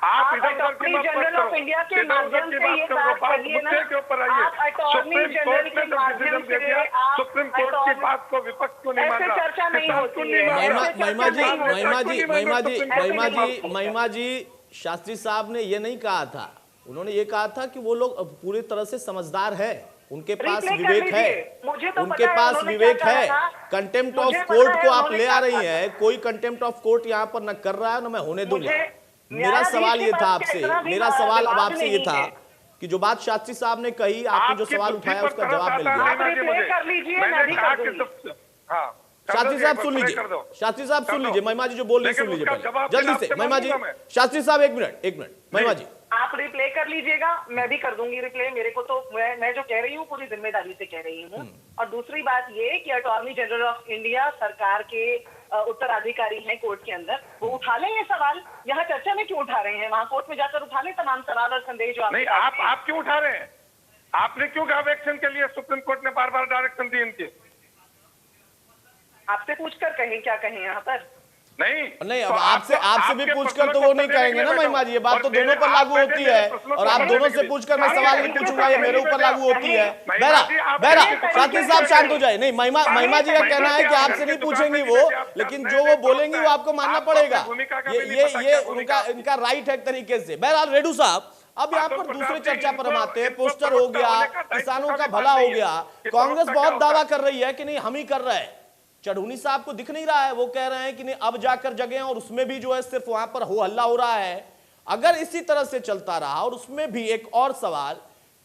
आप इधर उधर की अटॉर्नी बात मत जनरल ऑफ करो, इंडिया के इधर उधर माध्यम की से ये बात बात करो, करिए ना, मुद्दे के ऊपर आइए। आप अटॉर्नी सुप्रीम जनरल कोर्ट के ने जब माध्यम डिसीजन दे से दिया, आप सुप्रीम कोर्ट की अटॉर्नी- बात को विपक्ष को नहीं मान ऐसे रहा, चर्चा नहीं किसान को होती नहीं है। मान ऐसे रहा। चर्चा महिमा जी नहीं होती है। महिमा जी शास्त्री साहब ने ये नहीं कहा था, उन्होंने ये कहा था कि वो लोग पूरी तरह से समझदार है, उनके पास रिप्ले कर विवेक है, लीजिए। मुझे तो उनके पता है पास उन्होंने विवेक क्या है। कहा था। कंटेम्प्ट मुझे ऑफ पता कोर्ट है को आप उन्होंने ले आ क्या रही कहा हैं, कोई कंटेम्प्ट ऑफ कोर्ट यहाँ पर न कर रहा है न मैं होने दूंगा। मुझे मेरा न्यायाधीश सवाल के ये पास था आपसे, इतना भी मेरा सवाल अब दिमाग आपसे ये नहीं था है। कि जो बात शास्त्री साहब ने कही, आपने जो आपकी सवाल बुद्धि उठाया पर उसका तरस जवाब मिल आता गया। है, आप रिप्ले मुझे। कर लीजिए, मैंने मैं भी कहा कर कि दूंगी। हाँ, कर शास्त्री दो साहब जी, सुन प्ले लीजिए, कर दो। शास्त्री साहब सुन कर दो। लीजिए, महिमा जी जो बोल रही लेकिन सुन लीजिए उसका पहले जवाब जल्दी फिर से। आपसे महिमा जी, मांगूंगा मैं। शास्त्री साहब एक मिनट महिमा जी। आप रिप्ले कर लीजिएगा, मैं भी कर दूंगी रिप्ले। मेरे को तो मैं जो कह रही हूँ पूरी जिम्मेदारी से कह रही हूँ। और दूसरी बात ये कि अटॉर्नी जनरल ऑफ इंडिया सरकार के उत्तराधिकारी हैं कोर्ट के अंदर, वो उठा लें ये सवाल। यहाँ चर्चा में क्यों उठा रहे हैं? वहाँ कोर्ट में जाकर उठा लें तमाम सवाल और संदेश जो नहीं, आप क्यों उठा रहे हैं? आपने क्यों कहा एक्शन के लिए? सुप्रीम कोर्ट ने बार बार डायरेक्शन दी इनकी। आपसे पूछकर कहें, क्या कहें यहाँ पर? नहीं अब तो आपसे भी आपके पूछकर तो प्रश्नों वो के नहीं उत्तर देने कहेंगे के ना लिए महिमा जी, ये बात और तो दोनों मेरे- पर लागू आप होती मेरे है। प्रश्नों और को आप समझने दोनों के से लिए- पूछकर मैं आप सवाल मेरे नहीं को पूछूंगा, ये मेरे ऊपर कहेंगे लागू होती है। महिमा बहरा जी, आप बहरा मेरे शास्त्री को साहब शांत हो कहेंगे। जाए। नहीं महिमा जी का कहना है कि आपसे नहीं पूछेंगी वो, लेकिन जो वो बोलेंगी वो आपको मानना पड़ेगा। ये उनका इनका राइट है एक तरीके से। बहरहाल रेड्डू साहब, अब यहाँ पर दूसरे चर्चा पर हम आते हैं। पोस्टर हो गया, किसानों का भला हो गया, कांग्रेस बहुत दावा कर रही है कि नहीं हम ही कर रहे हैं। चढ़ूनी साहब को दिख नहीं रहा है, वो कह रहे हैं कि नहीं अब जाकर जगह, और उसमें भी जो है सिर्फ वहां पर हो हल्ला हो रहा है। अगर इसी तरह से चलता रहा, और उसमें भी एक और सवाल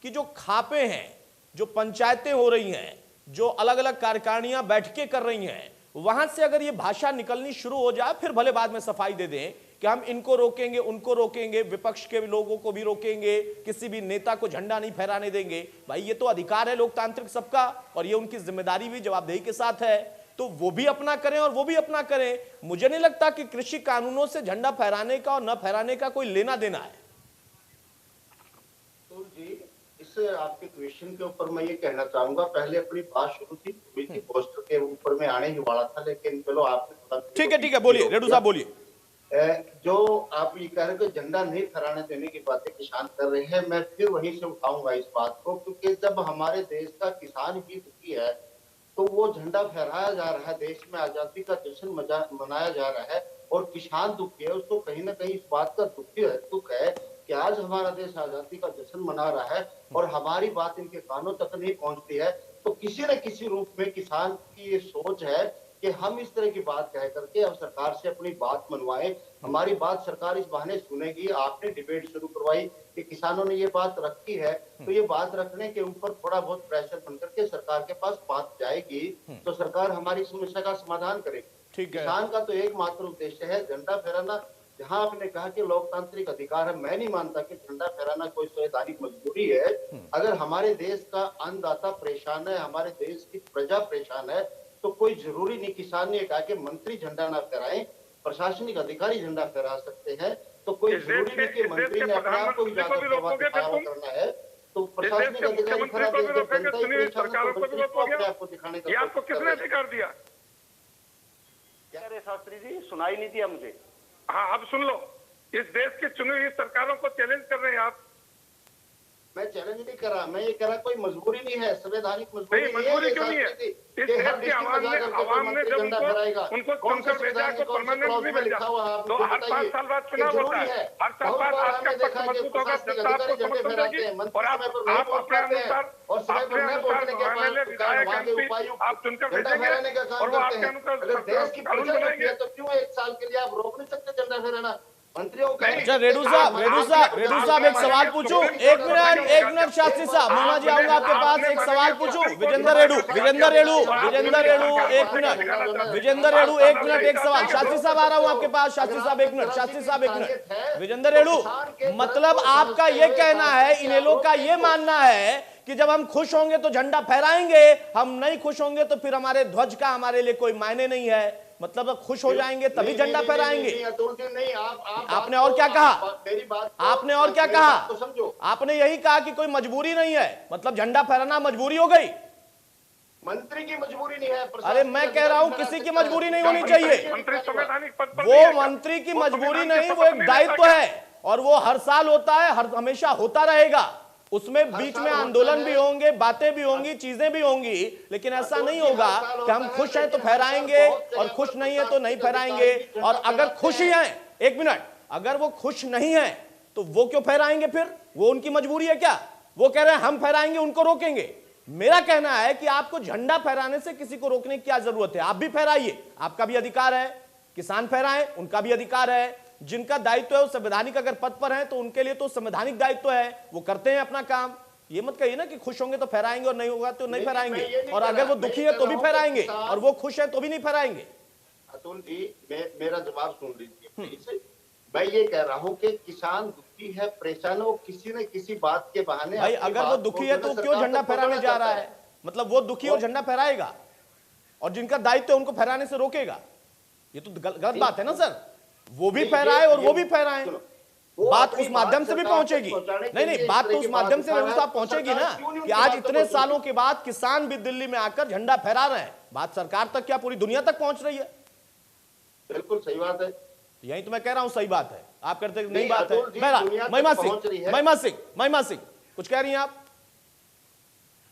कि जो खापे हैं, जो पंचायतें हो रही हैं, जो अलग अलग कार्यकारिणियां बैठकें कर रही हैं, वहां से अगर ये भाषा निकलनी शुरू हो जाए, फिर भले बाद में सफाई दे दें कि हम इनको रोकेंगे, उनको रोकेंगे, विपक्ष के लोगों को भी रोकेंगे, किसी भी नेता को झंडा नहीं फहराने देंगे। भाई ये तो अधिकार है लोकतांत्रिक सबका, और ये उनकी जिम्मेदारी भी जवाबदेही के साथ है, तो वो भी अपना करें और वो भी अपना करें। मुझे नहीं लगता कि कृषि कानूनों से झंडा फहराने का और न फहराने का कोई लेना देना है। तो जी, इस आपके क्वेश्चन के ऊपर मैं ये कहना चाहूंगा, पहले अपनी बात शुरू थी पोस्टर के ऊपर में आने ही वाला था, लेकिन चलो आपने ठीक है बोलिए रेड्डू साहब बोलिए। जो आप ये कह रहे हो कि झंडा नहीं फहराने देने की बातें किसान कर रहे हैं, मैं फिर वहीं से उठाऊंगा इस बात को, क्योंकि जब हमारे देश का किसान ही दुखी है तो वो झंडा फहराया जा रहा है, देश में आजादी का जश्न मनाया जा रहा है, और किसान दुखी है, उसको कहीं ना कहीं इस बात का दुख है कि आज हमारा देश आजादी का जश्न मना रहा है और हमारी बात इनके कानों तक नहीं पहुंचती है। तो किसी न किसी रूप में किसान की ये सोच है कि हम इस तरह की बात कह करके अब सरकार से अपनी बात मनवाएं, हमारी बात सरकार इस बहाने सुनेगी। आपने डिबेट शुरू करवाई कि किसानों ने ये बात रखी है, तो ये बात रखने के ऊपर थोड़ा बहुत प्रेशर बन करके सरकार के पास बात जाएगी, तो सरकार हमारी समस्या का समाधान करेगी। ठीक है, किसान का तो एकमात्र उद्देश्य है झंडा फहराना। जहां आपने कहा कि लोकतांत्रिक अधिकार है, मैं नहीं मानता कि झंडा फहराना कोई संवैधानिक मजबूरी है। अगर हमारे देश का अन्नदाता परेशान है, हमारे देश की प्रजा परेशान है, तो कोई जरूरी नहीं, किसान ने कहा कि मंत्री झंडा ना फहराएं, प्रशासनिक अधिकारी झंडा फहरा सकते हैं, तो कोई जरूरी नहीं कि मंत्री ने अपने आप को भी जाकर करना है, तो प्रशासनिक अधिकारी खड़ा अपने आप को दिखाने का आपको किसने अधिकार दिया? क्या रे शास्त्री जी, सुनाई नहीं दिया मुझे। हाँ अब सुन लो, इस देश की चुनी हुई सरकारों को चैलेंज कर रहे हैं आप। मैं चैलेंज नहीं कर रहा, मैं ये कह रहा कोई मजबूरी नहीं है, संवैधानिक मजबूरी नहीं, मजबूरी क्यों नहीं है? इस देश की आवाम ने जब उनको चुनकर भेजा है, तो परमानेंट नहीं भेजा। तो हर 5 साल बाद चुनाव होता है, हर साल बाद आपका पक्ष मजबूत होगा, जनता आपको समर्थन देगी, और आप अपने अनुसार एमएलए विधायक एमपी आप चुनकर भेजेंगे और वो आपके अनुसार कानून बनाएंगे। तो क्यों 1 साल के लिए आप रोक नहीं सकते झंडा फहराना? मंत्रियों को अच्छा रेड्डू साहब एक सवाल पूछूं, एक मिनट शास्त्री साहब, महिमा जी आऊंगा आपके पास, एक सवाल पूछूं। विजेंद्र रेड्डू एक मिनट एक सवाल। शास्त्री साहब आ रहा हूं आपके पास, शास्त्री साहब एक मिनट। विजेंद्र रेड्डू, मतलब आपका ये कहना है, इनेलो का ये मानना है कि जब हम खुश होंगे तो झंडा फहराएंगे, हम नहीं खुश होंगे तो फिर हमारे ध्वज का हमारे लिए कोई मायने नहीं है। मतलब खुश हो जाएंगे तभी झंडा फहराएंगे? अतुल जी नहीं, आप आपने और क्या कहा? मेरी बात आपने और क्या कहा? तो समझो, आपने यही कहा कि कोई मजबूरी नहीं है, मतलब झंडा फहराना मजबूरी हो गई। मंत्री की मजबूरी नहीं है। अरे मैं कह रहा हूं किसी की मजबूरी नहीं होनी चाहिए। मंत्री संवैधानिक पद पर वो मंत्री की मजबूरी नहीं, वो एक दायित्व है और वो हर साल होता है, हर हमेशा होता रहेगा। उसमें बीच में आंदोलन भी होंगे, बातें भी होंगी, चीजें भी होंगी, लेकिन ऐसा नहीं होगा कि हम खुश हैं तो फहराएंगे और खुश नहीं है तो नहीं फहराएंगे। और अगर खुश ही हैं, एक मिनट, अगर वो खुश नहीं है तो वो क्यों फहराएंगे? फिर वो उनकी मजबूरी है क्या? वो कह रहे हैं हम फहराएंगे, उनको रोकेंगे। मेरा कहना है कि आपको झंडा फहराने से किसी को रोकने की क्या जरूरत है? आप भी फहराइए, आपका भी अधिकार है। किसान फहराएं, उनका भी अधिकार है। जिनका दायित्व है वो संवैधानिक अगर पद पर है तो उनके लिए तो संवैधानिक दायित्व है, वो करते हैं अपना काम। ये मत कहिए ना कि खुश होंगे तो फहराएंगे और नहीं होगा तो नहीं फहराएंगे, और अगर वो दुखी है तो भी फहराएंगे और वो खुश है तो भी नहीं फहराएंगे। अतुल जी मेरा जवाब सुन लीजिए प्लीज। मैं ये कह रहा हूँ कि किसान दुखी है, परेशान है, वो किसी न किसी बात के बहाने भाई अगर वो दुखी है तो क्यों झंडा फहराने जा रहा है? मतलब वो दुखी और झंडा फहराएगा और जिनका दायित्व है उनको फहराने से रोकेगा? ये तो गलत बात है ना सर। वो भी फहराए और वो भी फहराए, बात उस माध्यम से भी पहुंचेगी। नहीं, बात तो उस माध्यम से साहब पहुंचेगी ना कि आज इतने सालों के बाद किसान भी दिल्ली में आकर झंडा फहरा रहे हैं। बात सरकार तक क्या पूरी दुनिया तक पहुंच रही है? बिल्कुल सही बात है। यही तो मैं कह रहा हूं, सही बात है। आप कहते नहीं बात है। महिमा सिंह कुछ कह रही हैं आप?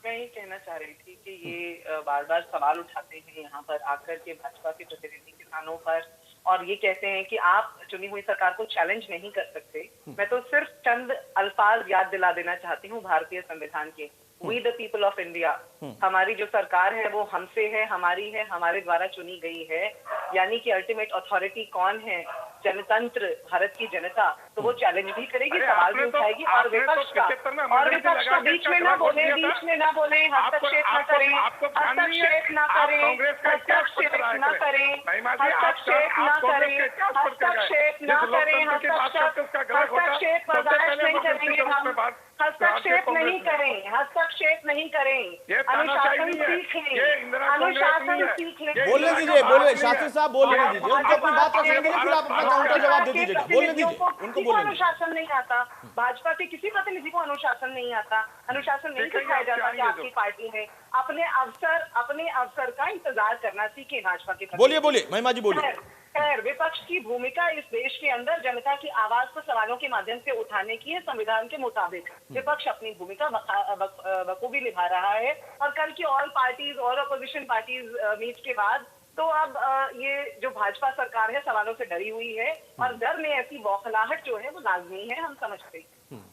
मैं ये कहना चाह रही थी कि ये बार बार सवाल उठाते हैं यहाँ पर आकर के भाजपा के प्रतिनिधि किसानों पर, और ये कहते हैं कि आप चुनी हुई सरकार को चैलेंज नहीं कर सकते। मैं तो सिर्फ चंद अल्फाज याद दिला देना चाहती हूँ भारतीय संविधान के। We the people of India, हमारी जो सरकार है वो हमसे है, हमारी है, हमारे द्वारा चुनी गई है। यानी कि अल्टीमेट अथॉरिटी कौन है? जनतंत्र, भारत की जनता। तो वो चैलेंज भी करेगी, सवाल भी उठाएगी, और विपक्ष का को बीच में ना बोले, बीच में ना बोले, हस्तक्षेप न करें, हस्तक्षेप न करें, हस्तक्षेप न करें, हस्तक्षेप न करें, हस्तक्षेप न करें, हस्तक्षेप बर्दाश्त नहीं करेंगे हम, हस्तक्षेप नहीं करें, हस्तक्षेप नहीं करें। अनुशासन सीख लें, अनुशासन सीख लें। बोलने दीजिए, बोले शास्त्री साहब, बोलने दीजिए, उनको अपनी बात रखने दीजिए, फिर आप अपना काउंटर जवाब दे दीजिएगा। बोलने दीजिए, उनको बोलने दीजिए। अनुशासन नहीं आता, भाजपा के किसी प्रतिनिधि को अनुशासन नहीं आता, अनुशासन नहीं सिखाया जाता कि आपकी पार्टी में अपने अवसर का इंतजार करना सीखे भाजपा के। बोलिए महिमा जी, बोलिए। खैर, विपक्ष की भूमिका इस देश के अंदर जनता की आवाज को सवालों के माध्यम से उठाने की है। संविधान के मुताबिक विपक्ष अपनी भूमिका बखूबी निभा रहा है, और कल की ऑल पार्टीज और अपोजिशन पार्टीज मीट के बाद तो अब ये जो भाजपा सरकार है सवालों से डरी हुई है, और डर में ऐसी बौखलाहट जो है वो लाजमी है, हम समझते हैं।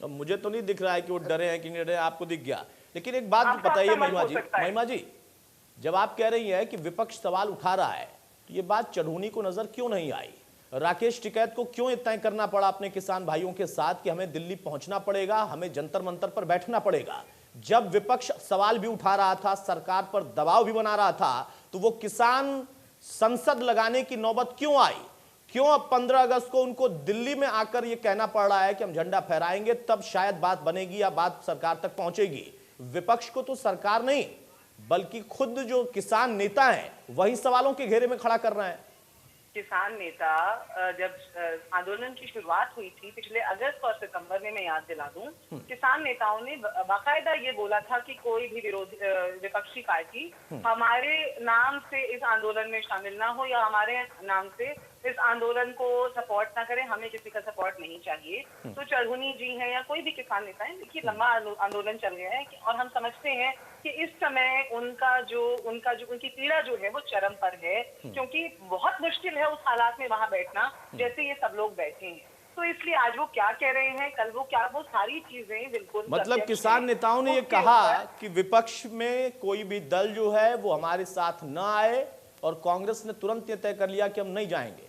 अब मुझे तो नहीं दिख रहा है कि वो डरे हैं कि नहीं डरे, आपको दिख गया। लेकिन एक बात बताइए महिमा जी, जब आप कह रही हैं कि विपक्ष सवाल उठा रहा है तो ये बात चढ़ूनी को नजर क्यों नहीं आई? राकेश टिकैत को क्यों तय करना पड़ा अपने किसान भाइयों के साथ कि हमें दिल्ली पहुंचना पड़ेगा, हमें जंतर मंतर पर बैठना पड़ेगा? जब विपक्ष सवाल भी उठा रहा था, सरकार पर दबाव भी बना रहा था, तो वो किसान संसद लगाने की नौबत क्यों आई? क्यों अब 15 अगस्त को उनको दिल्ली में आकर ये कहना पड़ रहा है कि हम झंडा फहराएंगे, तब शायद बात बनेगी या बात सरकार तक पहुंचेगी? विपक्ष को तो सरकार नहीं बल्कि खुद जो किसान नेता हैं वही सवालों के घेरे में खड़ा कर रहे हैं। किसान नेता जब आंदोलन की शुरुआत हुई थी पिछले अगस्त और सितंबर में, मैं याद दिला दूं, किसान नेताओं ने बाकायदा ये बोला था कि कोई भी विपक्षी पार्टी हमारे नाम से इस आंदोलन में शामिल ना हो या हमारे नाम से इस आंदोलन को सपोर्ट ना करें, हमें किसी का सपोर्ट नहीं चाहिए। तो चढ़ूनी जी हैं या कोई भी किसान नेता है, देखिए लंबा आंदोलन चल गया है और हम समझते हैं कि इस समय उनकी पीड़ा जो है वो चरम पर है, क्योंकि बहुत मुश्किल है उस हालात में वहां बैठना जैसे ये सब लोग बैठे हैं। तो इसलिए आज वो क्या कह रहे हैं, कल वो क्या, वो सारी चीजें बिल्कुल मतलब किसान नेताओं ने ये कहा कि विपक्ष में कोई भी दल जो है वो हमारे साथ न आए, और कांग्रेस ने तुरंत ये तय कर लिया कि हम नहीं जाएंगे,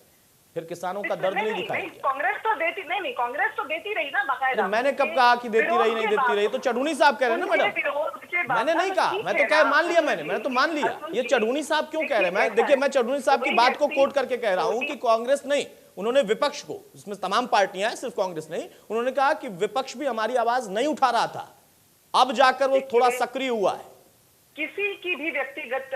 फिर किसानों का दर्द नहीं दिखाएंगे। कांग्रेस तो देती नहीं, कांग्रेस तो देती रही ना बाकायदा। मैंने कब कहा कि देती रही नहीं देती रही? तो चढ़ूनी साहब कह रहे हैं ना मैडम, मैंने नहीं कहा, मैं तो कह मान लिया, मैंने तो मान लिया। ये चढ़ूनी साहब क्यों कह रहे हैं? मैं देखिए, मैं चढ़ूनी साहब की बात को कोट करके कह रहा हूं कि कांग्रेस नहीं, उन्होंने विपक्ष को, इसमें तमाम पार्टियां हैं, सिर्फ कांग्रेस नहीं, उन्होंने कहा कि विपक्ष भी हमारी आवाज नहीं उठा रहा था, अब जाकर वो थोड़ा सक्रिय हुआ है। किसी की भी व्यक्तिगत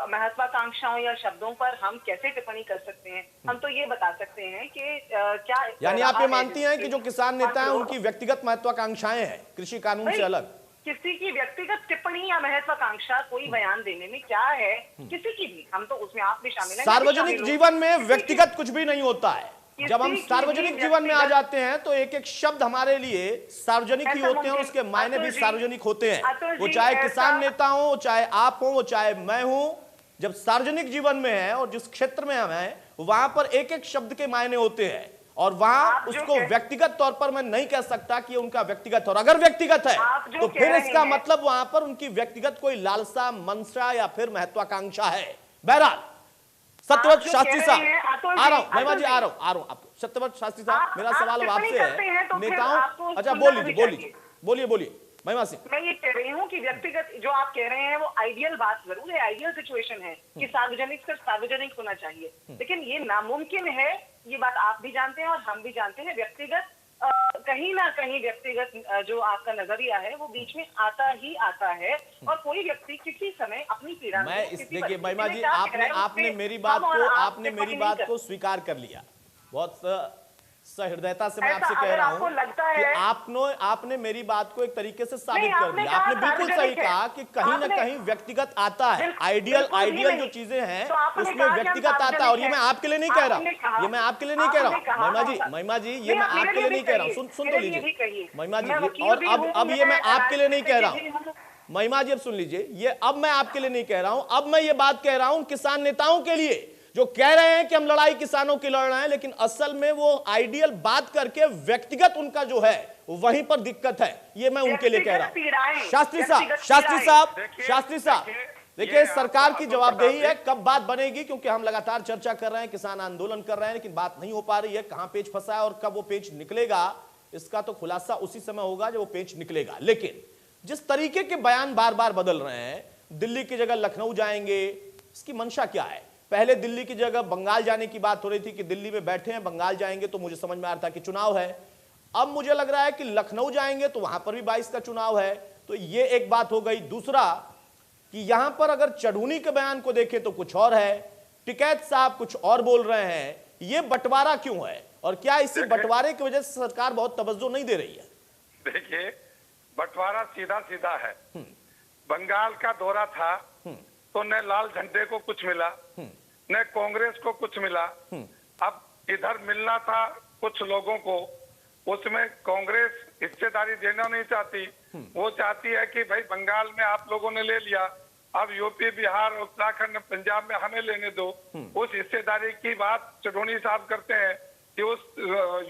महत्वाकांक्षाओं या शब्दों पर हम कैसे टिप्पणी कर सकते हैं? हम तो ये बता सकते हैं कि क्या यानी आप रहा ये है मानती हैं कि जो किसान नेता हैं और उनकी व्यक्तिगत महत्वाकांक्षाएं हैं कृषि कानून से भाई, अलग? किसी की व्यक्तिगत टिप्पणी या महत्वाकांक्षा कोई बयान देने में क्या है? किसी की भी, हम तो उसमें आप भी शामिल हैं, मैं भी सार्वजनिक शामिल हूं। जीवन में किसी की- व्यक्तिगत कुछ भी नहीं होता है। जब हम किसी की सार्वजनिक भी जीवन में आ व्यक्तिगत- जाते हैं तो एक एक शब्द हमारे लिए सार्वजनिक ही ऐसा होते हैं और मुमकिन- उसके मायने भी अतुल जी- सार्वजनिक होते हैं। अतुल वो जी, चाहे ऐसा- किसान नेता हो, वो चाहे आप हो, वो चाहे मैं हूं, जब सार्वजनिक जीवन में है और जिस क्षेत्र में हम हैं वहां पर एक एक शब्द के मायने होते हैं और वहां आप जो उसको कह- व्यक्तिगत तौर पर मैं नहीं कह सकता कि ये उनका व्यक्तिगत, और अगर व्यक्तिगत है आप जो तो कह फिर रहे इसका हैं- मतलब वहां पर उनकी व्यक्तिगत कोई लालसा, मंशा या फिर महत्वाकांक्षा है। बहरहाल सत्यव्रत आप जो शास्त्री कह साहब, रहे हैं, अतुल आ जी, रहा हूं महिमा जी, अतुल आ जी। रहा हूं आपको। सत्यव्रत शास्त्री साहब, मेरा सवाल अब टिप्पणी आपसे करते हैं है, तो फिर नेताओं, आपको अच्छा सुनना बोलिए भी बोलिए चाहिए। बोलिए बोलिए महिमा सिंह। मैं ये कह रही हूँ कि व्यक्तिगत जो आप कह रहे हैं वो आइडियल बात जरूर है, आइडियल सिचुएशन है कि सार्वजनिक सिर्फ सार्वजनिक होना चाहिए, लेकिन ये नामुमकिन है, ये बात आप भी जानते हैं और हम भी जानते हैं। व्यक्तिगत कहीं ना कहीं व्यक्तिगत जो आपका नजरिया है वो बीच में आता ही आता है और कोई व्यक्ति किसी समय अपनी पीड़ा मैं में, इस किसी देखिए परिस्थिति महिमा में जी, क्या कह आपने रहा है, आपने उससे मेरी बात हम और को आप आपने मेरी टिप्पणी बात नहीं को स्वीकार कर लिया। बहुत सहृदयता से मैं ऐसा आपसे कह अगर रहा आपको हूं लगता कि है- आपने मेरी बात को एक तरीके से साबित नहीं, कर आपने दिया। कहा आपने बिल्कुल सही सार्वजनिक है। कहा कि कहीं ना आपने- कहीं व्यक्तिगत आता है, बिल्कुल- आइडियल बिल्कुल भी आइडियल जो नहीं। चीजें हैं तो आपने उसमें कहा कि हम व्यक्तिगत आता है, और ये मैं सार्वजनिक आपके लिए नहीं कह रहा आपने कहा- हूं, ये मैं आपके लिए नहीं कह रहा आपने कहा- हूं महिमा जी, हाँ, महिमा जी, ये नहीं, मैं आप मेरे आपके लिए लिए नहीं भी कह रहा हूं, कहिए, सुन तो मेरे लिए भी लीजिए कहिए। महिमा जी, मैं वकील और भी अब हूं, ये मैं आपके लिए नहीं कह रहा राजनीतिक हूं भी हूं। महिमा जी, अब सुन लीजिए, ये अब मैं आपके लिए नहीं कह रहा हूं, अब मैं ये बात कह रहा हूं किसान नेताओं के लिए जो कह रहे हैं कि हम लड़ाई किसानों की लड़ रहे हैं, लेकिन असल में वो आइडियल बात करके व्यक्तिगत उनका जो है वहीं पर दिक्कत है। ये मैं उनके लिए कह रहा हूं। शास्त्री साहब, शास्त्री साहब, देखिए सरकार की जवाबदेही है, कब बात बनेगी, क्योंकि हम लगातार चर्चा कर रहे हैं, किसान आंदोलन कर रहे हैं, लेकिन बात नहीं हो पा रही है। कहां पेच फंसा है और कब वो पेच निकलेगा इसका तो खुलासा उसी समय होगा जब वो पेच निकलेगा। लेकिन जिस तरीके के बयान बार बार बदल रहे हैं, दिल्ली की जगह लखनऊ जाएंगे, इसकी मंशा क्या है? पहले दिल्ली की जगह बंगाल जाने की बात हो रही थी कि दिल्ली में बैठे हैं, बंगाल जाएंगे, तो मुझे समझ में आ रहा था कि चुनाव है। अब मुझे लग रहा है कि लखनऊ जाएंगे तो वहां पर भी 22 का चुनाव है, तो ये एक बात हो गई। दूसरा कि यहां पर अगर चढ़ूनी के बयान को देखें तो कुछ और है, टिकैत साहब कुछ और बोल रहे हैं। ये बंटवारा क्यों है और क्या इसी बंटवारे की वजह से सरकार बहुत तवज्जो नहीं दे रही है? देखिए, बंटवारा सीधा सीधा है। बंगाल का दौरा था तो न लाल झंडे को कुछ मिला, न कांग्रेस को कुछ मिला। अब इधर मिलना था कुछ लोगों को, उसमें कांग्रेस हिस्सेदारी देना नहीं चाहती। वो चाहती है कि भाई बंगाल में आप लोगों ने ले लिया, अब यूपी, बिहार, उत्तराखंड, पंजाब में हमें लेने दो। उस हिस्सेदारी की बात चढ़ोनी साहब करते हैं कि उस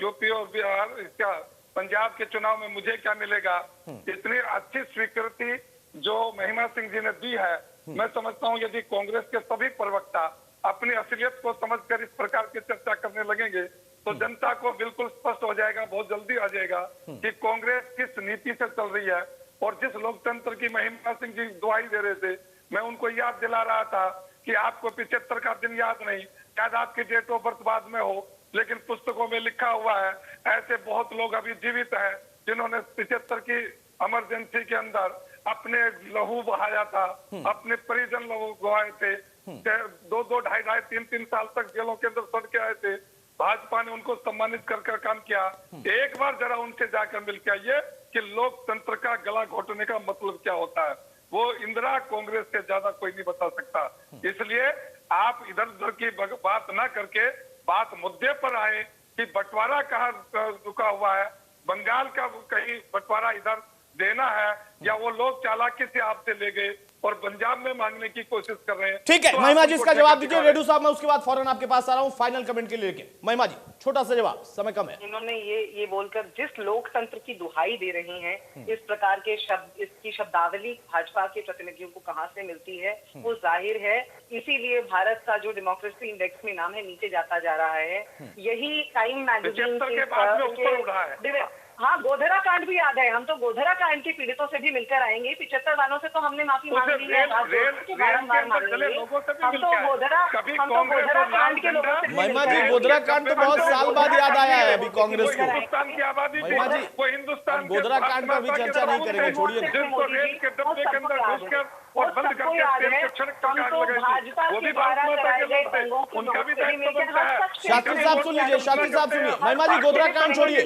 यूपी और बिहार, इसका पंजाब के चुनाव में मुझे क्या मिलेगा। इतनी अच्छी स्वीकृति जो महिमा सिंह जी ने दी है, मैं समझता हूं यदि कांग्रेस के सभी प्रवक्ता अपनी असलियत को समझकर इस प्रकार की चर्चा करने लगेंगे तो जनता को बिल्कुल स्पष्ट हो जाएगा, बहुत जल्दी आ जाएगा कि कांग्रेस किस नीति से चल रही है। और जिस लोकतंत्र की महिमा सिंह जी दुहाई दे रहे थे, मैं उनको याद दिला रहा था कि आपको 75 का दिन याद नहीं, शायद आपकी डेट ऑफ बर्थ बाद में हो, लेकिन पुस्तकों में लिखा हुआ है। ऐसे बहुत लोग अभी जीवित हैं जिन्होंने 75 की इमरजेंसी के अंदर अपने लहू बहाया था, अपने परिजन लहू बहाए थे, 2-2, 2.5, 3-3 साल तक जेलों के अंदर सड़ के आए थे। भाजपा ने उनको सम्मानित कर काम किया। एक बार जरा उनसे जाकर मिल के आइए कि लोकतंत्र का गला घोटने का मतलब क्या होता है। वो इंदिरा कांग्रेस से ज्यादा कोई नहीं बता सकता। इसलिए आप इधर उधर की बात ना करके बात मुद्दे पर आए कि बंटवारा कहाँ रुका हुआ है, बंगाल का कहीं बंटवारा इधर देना है या वो लोग चालाकी से आपसे ले गए और पंजाब में मांगने की कोशिश कर रहे हैं। ठीक है तो महिमा आप जी, उनको इसका जवाब ठेका दीजिए। रेडू साहब, मैं उसके बाद फौरन आपके पास आ रहा हूं फाइनल कमेंट के लिए। लेकिन महिमा जी, छोटा सा जवाब, समय कम है। इन्होंने ये बोलकर जिस लोकतंत्र की दुहाई दे रही हैं, इस प्रकार के शब्द, इसकी शब्दावली भाजपा के प्रतिनिधियों को कहां से मिलती है वो जाहिर है। इसीलिए भारत का जो डेमोक्रेसी इंडेक्स में नाम है नीचे जाता जा रहा है। यही टाइम मैगजीन के बाद में ऊपर उठा है। हाँ, गोधरा कांड भी याद है। हम तो गोधरा कांड के पीड़ितों से भी मिलकर आएंगे। 75 वालों से तो हमने माफी मांग ली है, बारंबार मांगेंगे। हम तो गोधरा कांड के लोगों से महिमा जी, गोधरा कांड तो बहुत साल बाद याद आया है अभी कांग्रेस को। हिंदुस्तान की आबादी महिमा जी, वो हिंदुस्तान गोधरा कांड पर भी चर्चा नहीं करेंगे, छोड़िए। जिसको रेल के डब्बे के अंदर घुसकर और बंद करके तेल को छिड़क कर आग लगाई थी, वो भी भारत माता के लोग थे, उनका भी दायित्व बनता है। शास्त्री साहब सुन लीजिए, शास्त्री साहब सुनिए। महिमा जी, गोधरा कांड छोड़िए,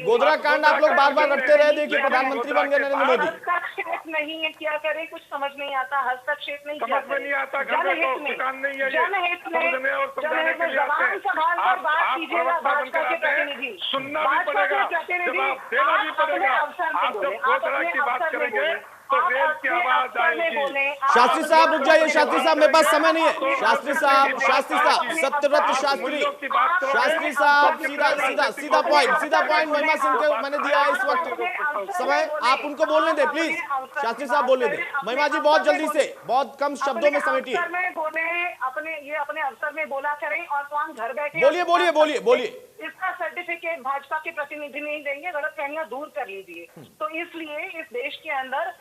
गोधरा कांड आप लोग बार बार रटते रहे, देखिए प्रधानमंत्री बन गए नरेंद्र मोदी। हस्तक्षेप नहीं है, क्या करे, कुछ समझ नहीं आता, हस्तक्षेप नहीं, समझ में नहीं आता, घर में तो किसान नहीं है, समझने और समझाने के लिए आते हैं। आप प्रवक्ता बनकर आते हैं, सुनना भी पड़ेगा, जवाब देना भी पड़ेगा। आप जब गोधरा की बात करेंगे तो रेल की आवाज आएगी। शास्त्री साहब रुक जाइए, शास्त्री साहब मेरे पास समय नहीं है। शास्त्री साहब सत्यव्रत शास्त्री, शास्त्री साहब सीधा पॉइंट महिमा सिंह को मैंने दिया है इस वक्त समय, आप उनको बोलने दें प्लीज। शास्त्री साहब बोलने दें। महिमा जी बहुत जल्दी से, बहुत कम शब्दों में समेटिए। अपने अवसर में बोला करें और तो हम घर बैठे बोलिए। इसका सर्टिफिकेट भाजपा के प्रतिनिधि नहीं देंगे, गलतफहमियां दूर कर लीजिए। तो इसलिए इस देश के अंदर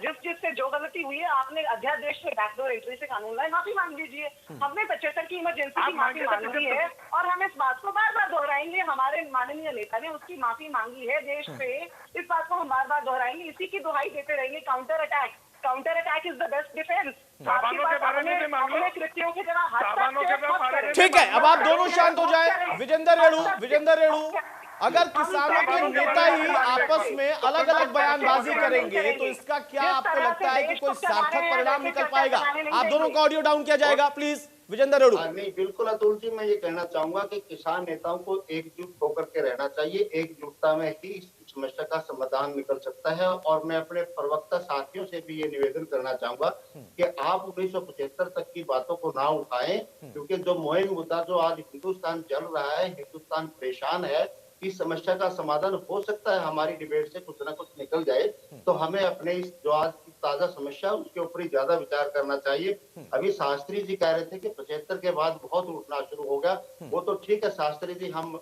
जिससे जो गलती हुई है, आपने अध्यादेश से बैकडोर एंट्री से कानून लाए, माफी मांग लीजिए। हमने 75 की इमरजेंसी की माफी मांगी है और हम इस बात को बार बार दोहराएंगे। हमारे माननीय नेता ने उसकी माफी मांगी है देश पे, इस बात को हम बार बार दोहराएंगे, इसी की दुहाई देते रहेंगे। Counter attack is the best defence. सामानों के बारे में भी मांग लो, कृत्यों की जगह सामानों के बारे में। ठीक है, अब आप दोनों शांत हो जाए। विजेंद्र रेणु, अगर किसानों के नेता ही आपस में अलग अलग बयानबाजी करेंगे तो इसका क्या आपको लगता है कि कोई सार्थक परिणाम निकल पाएगा? आप दोनों का ऑडियो डाउन किया जाएगा प्लीज। विजेंद्र रेणु। नहीं, बिल्कुल अतुल जी, मैं ये कहना चाहूंगा कि किसान नेताओं को एकजुट होकर के रहना चाहिए। एकजुटता में ही इस समस्या का समाधान निकल सकता है। और मैं अपने प्रवक्ता साथियों से भी ये निवेदन करना चाहूंगा कि आप 1975 तक की बातों को ना उठाएं, क्योंकि जो मुहिम मुद्दा जो आज हिंदुस्तान चल रहा है, हिंदुस्तान परेशान है, इस समस्या का समाधान हो सकता है हमारी डिबेट से कुछ ना कुछ निकल जाए। तो हमें अपने इस जो आज की ताजा समस्या उसके ऊपर ही ज्यादा विचार करना चाहिए। अभी शास्त्री जी कह रहे थे कि 75 के बाद बहुत उठना शुरू हो गया, वो तो ठीक है शास्त्री जी, हम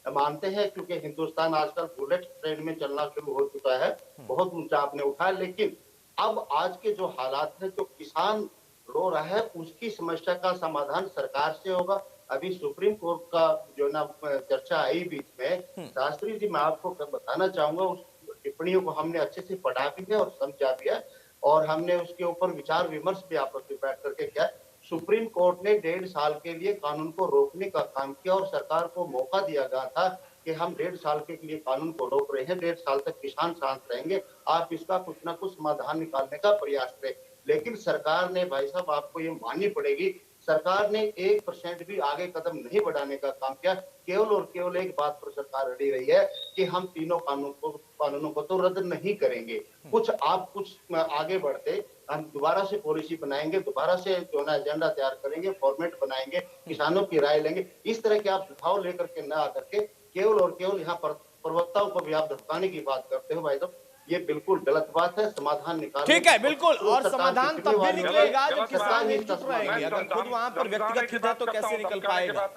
मानते हैं, क्योंकि हिंदुस्तान आजकल बुलेट ट्रेन में चलना शुरू हो चुका है, बहुत ऊंचा आपने उठाया। लेकिन अब आज के जो हालात है, जो किसान रो रहा है, उसकी समस्या का समाधान सरकार से होगा। अभी सुप्रीम कोर्ट का जो ना चर्चा आई बीच में, शास्त्री जी मैं आपको बताना चाहूंगा, उस टिप्पणियों को हमने अच्छे से पढ़ा भी है और समझा भी है, और हमने उसके ऊपर विचार विमर्श भी आपस में बैठ करके किया। सुप्रीम कोर्ट ने 1.5 साल के लिए कानून को रोकने का काम किया और सरकार को मौका दिया गया था कि हम 1.5 साल के लिए कानून को रोक रहे हैं, 1.5 साल तक किसान शांत रहेंगे, आप इसका कुछ ना कुछ समाधान निकालने का प्रयास करें। लेकिन सरकार ने, भाई साहब आपको ये माननी पड़ेगी, सरकार ने 1% भी आगे कदम नहीं बढ़ाने का काम किया। केवल और केवल एक बात पर सरकार अड़ी रही है कि हम तीनों कानूनों को तो रद्द नहीं करेंगे। कुछ आगे बढ़ते, हम दोबारा से पॉलिसी बनाएंगे, दोबारा से जो ना एजेंडा तैयार करेंगे, फॉर्मेट बनाएंगे, किसानों की राय लेंगे। इस तरह के आप सुझाव लेकर के न आकर के केवल और केवल यहाँ पर प्रवक्ताओं को भी आप धमकाने की बात करते हो, भाई साहब ये बिल्कुल गलत बात है। समाधान निकाल, ठीक है, बिल्कुल, और समाधान तब भी निकलेगा जब किसान एकजुट रहेंगे। अगर खुद वहां पर व्यक्तिगत हित है तो कैसे निकल पाएगा?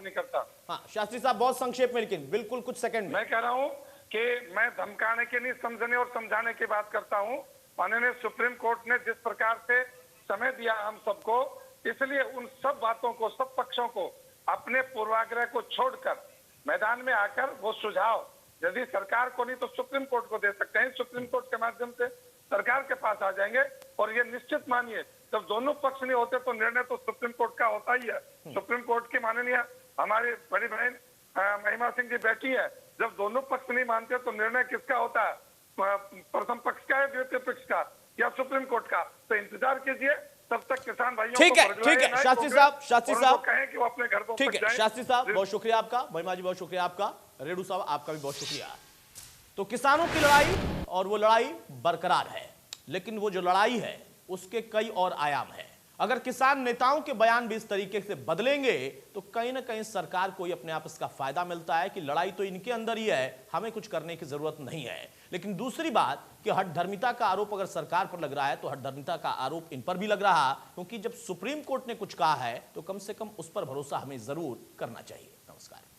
हाँ शास्त्री साहब बहुत संक्षेप में, लेकिन बिल्कुल कुछ सेकंड में। मैं कह रहा हूँ कि मैं धमकाने के नहीं, समझने और समझाने की बात करता हूँ। माननीय सुप्रीम कोर्ट ने जिस प्रकार से समय दिया हम सबको, इसलिए उन सब बातों को, सब पक्षों को, अपने पूर्वाग्रह को छोड़कर मैदान में आकर वो सुझाव यदि सरकार को नहीं तो सुप्रीम कोर्ट को दे सकते हैं। सुप्रीम कोर्ट के माध्यम से सरकार के पास आ जाएंगे। और ये निश्चित मानिए, जब दोनों पक्ष नहीं होते तो निर्णय तो सुप्रीम कोर्ट का होता ही है। सुप्रीम कोर्ट की माननीय हमारी बड़ी बहन महिमा सिंह जी बैठी है, जब दोनों पक्ष नहीं मानते तो निर्णय किसका होता है? प्रथम पक्ष का है, द्वितीय पक्ष का, या सुप्रीम कोर्ट का? तो इंतजार कीजिए, तब तक किसान भाइयों ठीक है शास्त्री साहब कहें कि वो अपने घर को, ठीक है शास्त्री साहब बहुत शुक्रिया आपका, महिमा जी बहुत शुक्रिया आपका, रेणु साहब आपका भी बहुत शुक्रिया। तो किसानों की लड़ाई, और वो लड़ाई बरकरार है, लेकिन वो जो लड़ाई है उसके कई और आयाम है। अगर किसान नेताओं के बयान भी इस तरीके से बदलेंगे तो कहीं ना कहीं सरकार को अपने आप इसका फायदा मिलता है कि लड़ाई तो इनके अंदर ही है, हमें कुछ करने की जरूरत नहीं है। लेकिन दूसरी बात कि हठधर्मिता का आरोप अगर सरकार पर लग रहा है तो हठधर्मिता का आरोप इन पर भी लग रहा, क्योंकि जब सुप्रीम कोर्ट ने कुछ कहा है तो कम से कम उस पर भरोसा हमें जरूर करना चाहिए। नमस्कार।